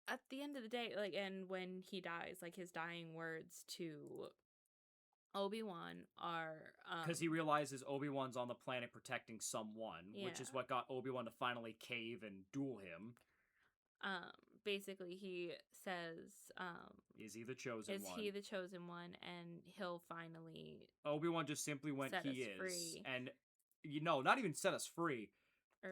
At the end of the day, and when he dies, his dying words to Obi-Wan are because he realizes Obi-Wan's on the planet protecting someone, which is what got Obi-Wan to finally cave and duel him. Basically he says, is he the chosen one? Is he the chosen one? And he'll finally Obi-Wan just simply went, he is. Free. And, not even set us free.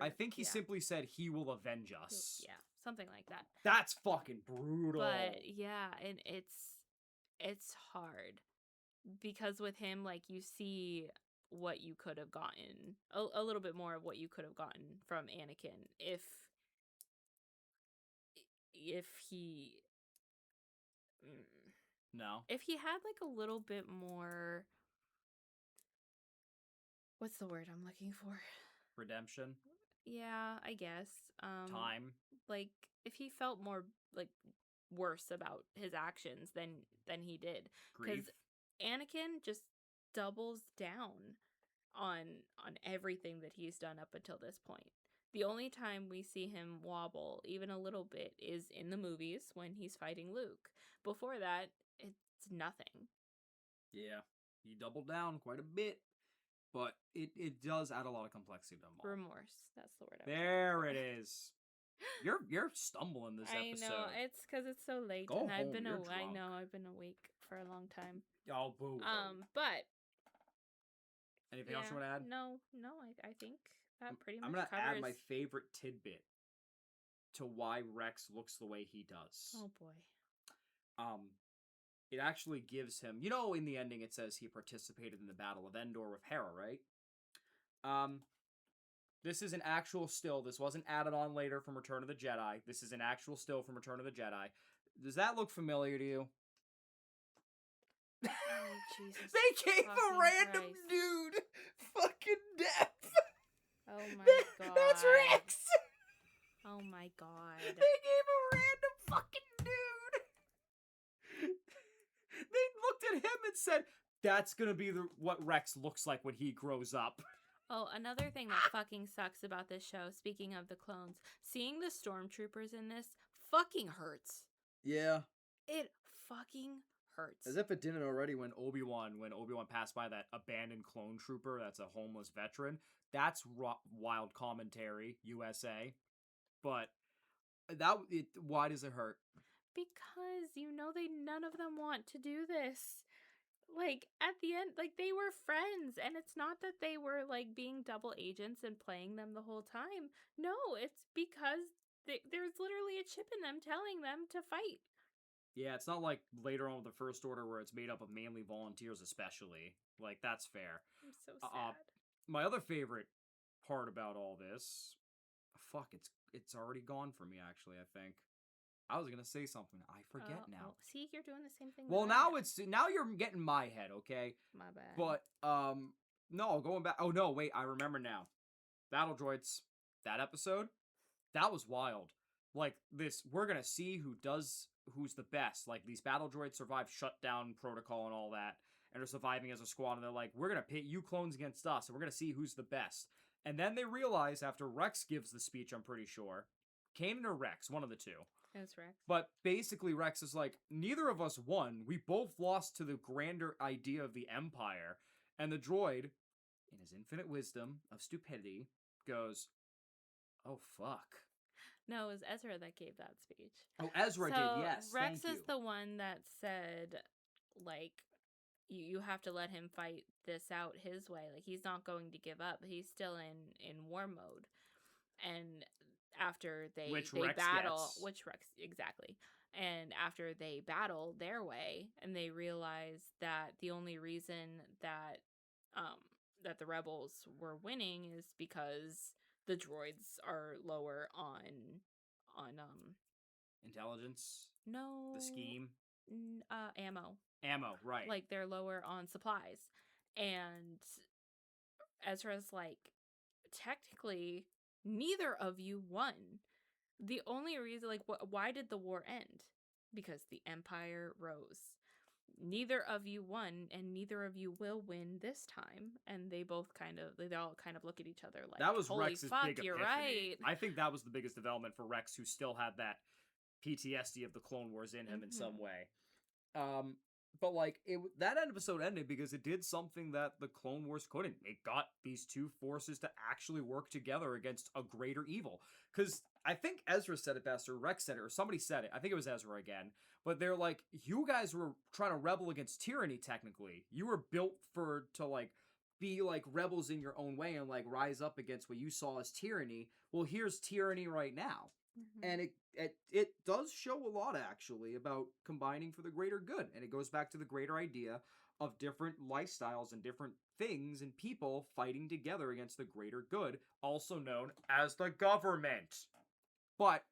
I think he simply said he will avenge us. Yeah, something like that. That's fucking brutal. But, yeah, and it's hard. Because with him, you see what you could have gotten. A little bit more of what you could have gotten from Anakin if he no, if he had a little bit more, what's the word I'm looking for? Redemption. Yeah, I guess. Time. If he felt more worse about his actions than he did, because Anakin just doubles down on everything that he's done up until this point. The only time we see him wobble, even a little bit, is in the movies when he's fighting Luke. Before that, it's nothing. Yeah, he doubled down quite a bit, but it does add a lot of complexity to Maul. Remorse, that's the word. There it is. You're stumbling this episode. I know, it's because it's so late. Go and home, I've been you're drunk. I know, I've been awake for a long time. Oh, boo. But anything else you want to add? No, I think that pretty much I'm gonna covers. add my favorite tidbit to why Rex looks the way he does. Oh boy. It actually gives him, in the ending it says he participated in the Battle of Endor with Hera, right? This is an actual still. This wasn't added on later from Return of the Jedi. This is an actual still from Return of the Jedi. Does that look familiar to you? Oh, Jesus. They gave a random Christ. dude fucking death. Oh my god. That's Rex. Oh my god. They gave a random fucking dude. They looked at him and said, "That's gonna be what Rex looks like when he grows up." Oh, another thing that fucking sucks about this show, speaking of the clones, seeing the stormtroopers in this fucking hurts. Yeah. It fucking hurts. As if it didn't already when Obi-Wan passed by that abandoned clone trooper that's a homeless veteran. That's wild commentary, USA. But why does it hurt? Because none of them want to do this. Like, at the end, like, they were friends, and it's not that they were, like, being double agents and playing them the whole time. No, it's because there's literally a chip in them telling them to fight. Yeah, it's not like later on with the First Order where it's made up of mainly volunteers, especially. Like, that's fair. I'm so sad. My other favorite part about all this, fuck, it's already gone for me, actually, I think. I was gonna say something. I forget now. See, you're doing the same thing. Well, now you're getting my head, okay? My bad. But no, going back. Oh no, wait, I remember now. Battle droids. That episode, that was wild. Like this, we're gonna see who's the best. Like these battle droids survive shutdown protocol and all that, and are surviving as a squad. And they're like, we're gonna pit you clones against us, and we're gonna see who's the best. And then they realize after Rex gives the speech, I'm pretty sure, Kanan or Rex, one of the two. It's Rex. But basically, Rex is like, neither of us won. We both lost to the grander idea of the Empire. And the droid, in his infinite wisdom of stupidity, goes, oh, fuck. No, it was Ezra that gave that speech. Oh, Ezra did, yes. Rex is the one that said, like, you have to let him fight this out his way. Like, he's not going to give up. He's still in war mode. And after they battle, which Rex, exactly. And after they battle their way, and they realize that the only reason that that the rebels were winning is because the droids are lower on intelligence. No, the scheme. Ammo, right? Like they're lower on supplies, and Ezra's like, technically, neither of you won. The only reason, like, why did the war end? Because the Empire rose. Neither of you won, and neither of you will win this time. And they all kind of look at each other like, that was holy Rex's fuck, big you're epiphany. right. I think that was the biggest development for Rex, who still had that PTSD of the Clone Wars in him in some way. But like that episode ended because it did something that the Clone Wars couldn't. It got these two forces to actually work together against a greater evil. Because I think Ezra said it best, or Rex said it, or somebody said it. I think it was Ezra again. But they're like, you guys were trying to rebel against tyranny, technically. You were built to like be like rebels in your own way and like rise up against what you saw as tyranny. Well, here's tyranny right now. And it does show a lot, actually, about combining for the greater good. And it goes back to the greater idea of different lifestyles and different things and people fighting together against the greater good, also known as the government. But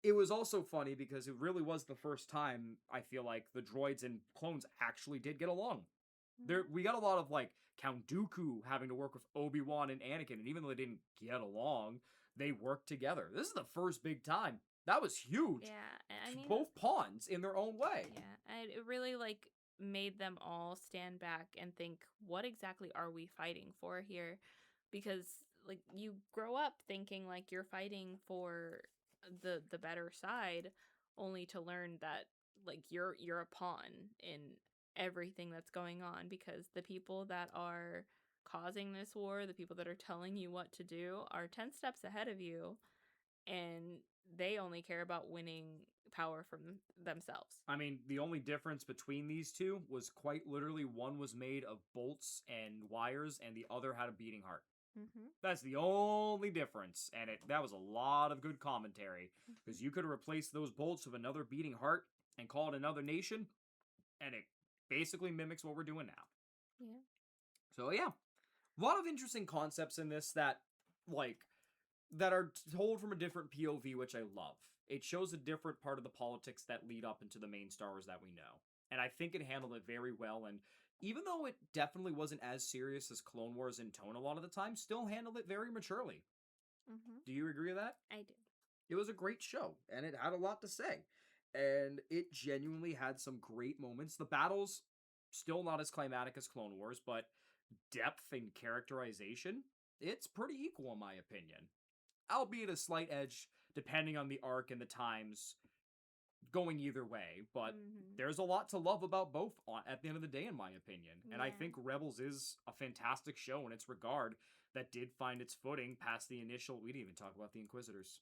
it was also funny because it really was the first time, I feel like, the droids and clones actually did get along. We got a lot of, like, Count Dooku having to work with Obi-Wan and Anakin, and even though they didn't get along, they worked together. This is the first big time. That was huge. Yeah, I mean, both pawns in their own way. Yeah, and it really like made them all stand back and think, what exactly are we fighting for here? Because like you grow up thinking like you're fighting for the better side, only to learn that like you're a pawn in everything that's going on, because the people that are causing this war, the people that are telling you what to do, are 10 steps ahead of you, and they only care about winning power from themselves. I mean, the only difference between these two was quite literally one was made of bolts and wires, and the other had a beating heart. That's the only difference, and that was a lot of good commentary, because you could replace those bolts with another beating heart and call it another nation, and it basically mimics what we're doing now. Yeah. So yeah, a lot of interesting concepts in this that are told from a different POV, which I love. It shows a different part of the politics that lead up into the main Star Wars that we know. And I think it handled it very well, and even though it definitely wasn't as serious as Clone Wars in tone a lot of the time, still handled it very maturely. Do you agree with that? I do. It was a great show, and it had a lot to say. And it genuinely had some great moments. The battles, still not as climatic as Clone Wars, but depth and characterization, it's pretty equal in my opinion. Albeit a slight edge depending on the arc and the times going either way, but there's a lot to love about both at the end of the day, in my opinion. And I think Rebels is a fantastic show in its regard that did find its footing past the initial... We didn't even talk about the Inquisitors.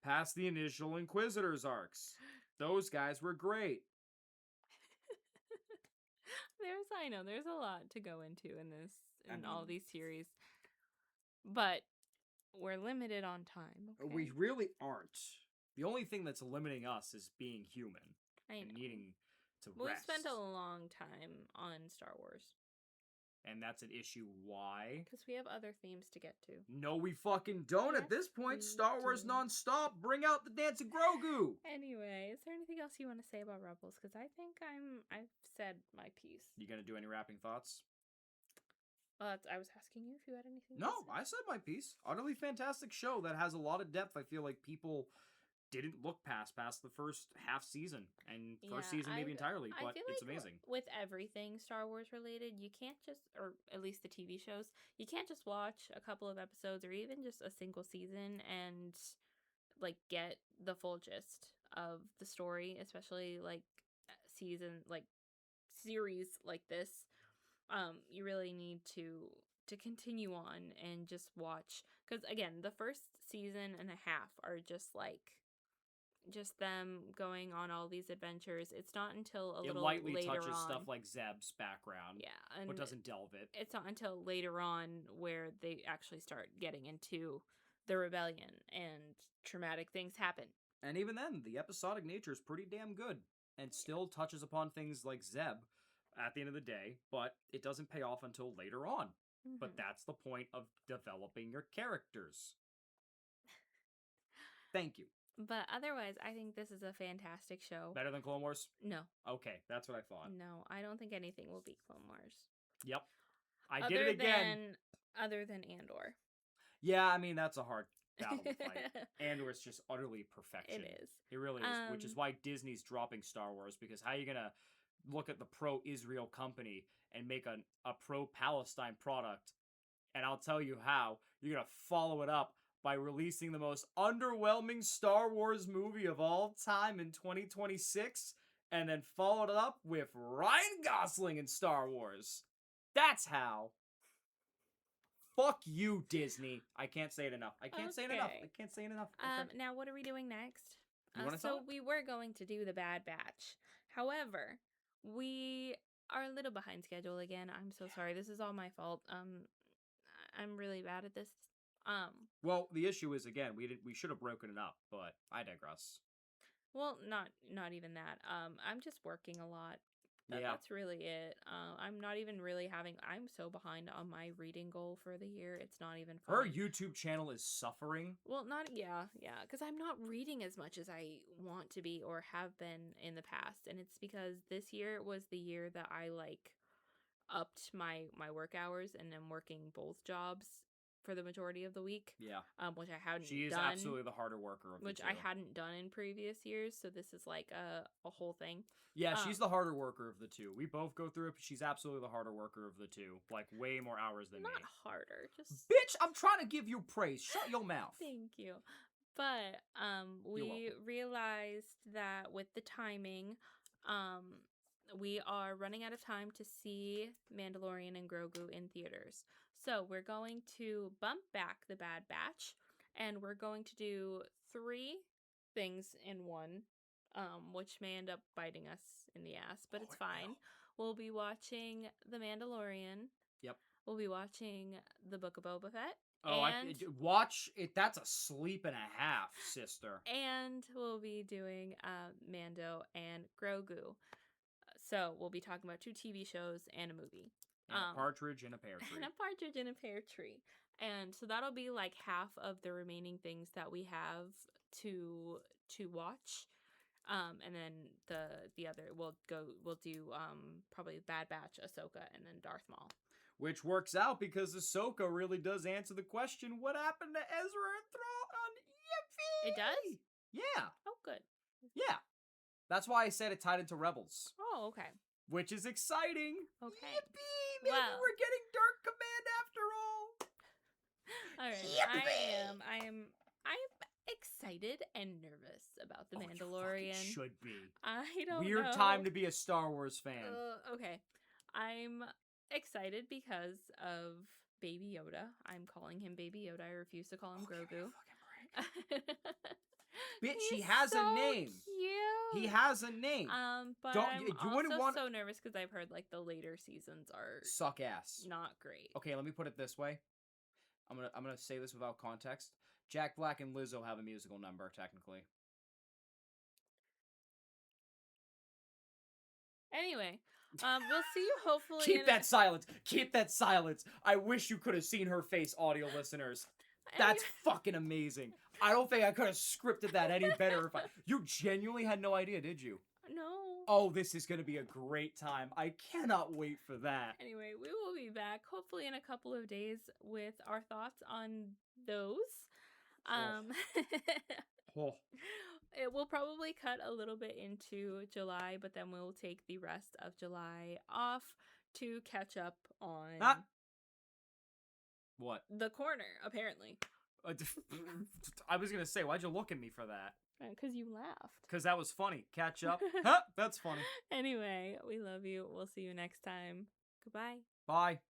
Past the initial Inquisitors arcs. Those guys were great. There's a lot to go into in all these series. But we're limited on time. Okay? We really aren't. The only thing that's limiting us is being human. And needing to rest. We spent a long time on Star Wars. And that's an issue. Why? Because we have other themes to get to. No, we fucking don't. Yes, at this point, Star Wars nonstop. Bring out the Dancing Grogu. Anyway, is there anything else you want to say about Rebels? Because I think I've said my piece. You gonna do any wrapping thoughts? I was asking you if you had anything. No, I said my piece. Utterly fantastic show that has a lot of depth. I feel like people didn't look past the first half season and first season maybe entirely, but it's amazing. With everything Star Wars related, you can't just, or at least the TV shows, you can't just watch a couple of episodes or even just a single season and like get the full gist of the story, especially like series like this. You really need to continue on and just watch, because again, the first season and a half are just them going on all these adventures. It's not until a little later on. It lightly touches stuff like Zeb's background. Yeah. But doesn't delve it. It's not until later on where they actually start getting into the rebellion and traumatic things happen. And even then, the episodic nature is pretty damn good and still touches upon things like Zeb at the end of the day, but it doesn't pay off until later on. But that's the point of developing your characters. Thank you. But otherwise, I think this is a fantastic show. Better than Clone Wars? No. Okay, that's what I thought. No, I don't think anything will beat Clone Wars. Yep. I did it again. Other than Andor. Yeah, I mean, that's a hard battle to fight. Andor is just utterly perfection. It is. It really is, which is why Disney's dropping Star Wars, because how are you going to look at the pro-Israel company and make a pro-Palestine product? And I'll tell you how. You're going to follow it up by releasing the most underwhelming Star Wars movie of all time in 2026, and then followed it up with Ryan Gosling in Star Wars. That's how. Fuck you, Disney. I can't say it enough. I can't say it enough. Okay. Now, what are we doing next? So we were going to do the Bad Batch. However, we are a little behind schedule again. I'm so sorry. This is all my fault. I'm really bad at this. Well, the issue is, again, we should have broken it up, but I digress. Well, not even that. I'm just working a lot. That's really it. I'm not even really I'm so behind on my reading goal for the year. It's not even fun. Her YouTube channel is suffering. Well, because I'm not reading as much as I want to be or have been in the past. And it's because this year was the year that I upped my work hours and I'm working both jobs for the majority of the week. Yeah. Which I hadn't done. She is absolutely the harder worker of the two. Which I hadn't done in previous years, so this is like a whole thing. Yeah, she's the harder worker of the two. We both go through it, but she's absolutely the harder worker of the two. Like, way more hours than me. Not harder, just... Bitch, I'm trying to give you praise. Shut your mouth. Thank you. But, we realized that with the timing, we are running out of time to see Mandalorian and Grogu in theaters. So we're going to bump back the Bad Batch, and we're going to do 3 things in one, which may end up biting us in the ass, but it's fine. We'll be watching The Mandalorian. Yep. We'll be watching The Book of Boba Fett. Watch it. That's a sleep and a half, sister. And we'll be doing Mando and Grogu. So we'll be talking about 2 TV shows and a movie. And a partridge in a pear tree. And a partridge in a pear tree. And so that'll be like half of the remaining things that we have to watch. And then the other we'll do probably Bad Batch, Ahsoka, and then Darth Maul. Which works out because Ahsoka really does answer the question, what happened to Ezra and Thrawn? Yippee! It does? Yeah. Oh, good. Yeah. That's why I said it tied into Rebels. Oh, okay. Which is exciting. Okay. Yippee! Maybe we're getting Dark Command after all. All right. I'm excited and nervous about The Mandalorian. You should be. I don't Weird know. time to be a Star Wars fan. Okay. I'm excited because of Baby Yoda. I'm calling him Baby Yoda. I refuse to call him Grogu. Bitch, he has a name. Cute. He has a name. But I'm also so nervous because I've heard like the later seasons are suck ass. Not great. Okay, let me put it this way. I'm gonna say this without context. Jack Black and Lizzo have a musical number, technically. Anyway, we'll see you hopefully. Keep that silence. Keep that silence. I wish you could have seen her face, audio listeners. That's fucking amazing. I don't think I could have scripted that any better. You genuinely had no idea, did you? No. Oh, this is going to be a great time. I cannot wait for that. Anyway, we will be back hopefully in a couple of days with our thoughts on those. It will probably cut a little bit into July, but then we'll take the rest of July off to catch up on what? The Corner, apparently. I was going to say, why'd you look at me for that? Because you laughed. Because that was funny. Catch up. Huh, that's funny. Anyway, we love you. We'll see you next time. Goodbye. Bye.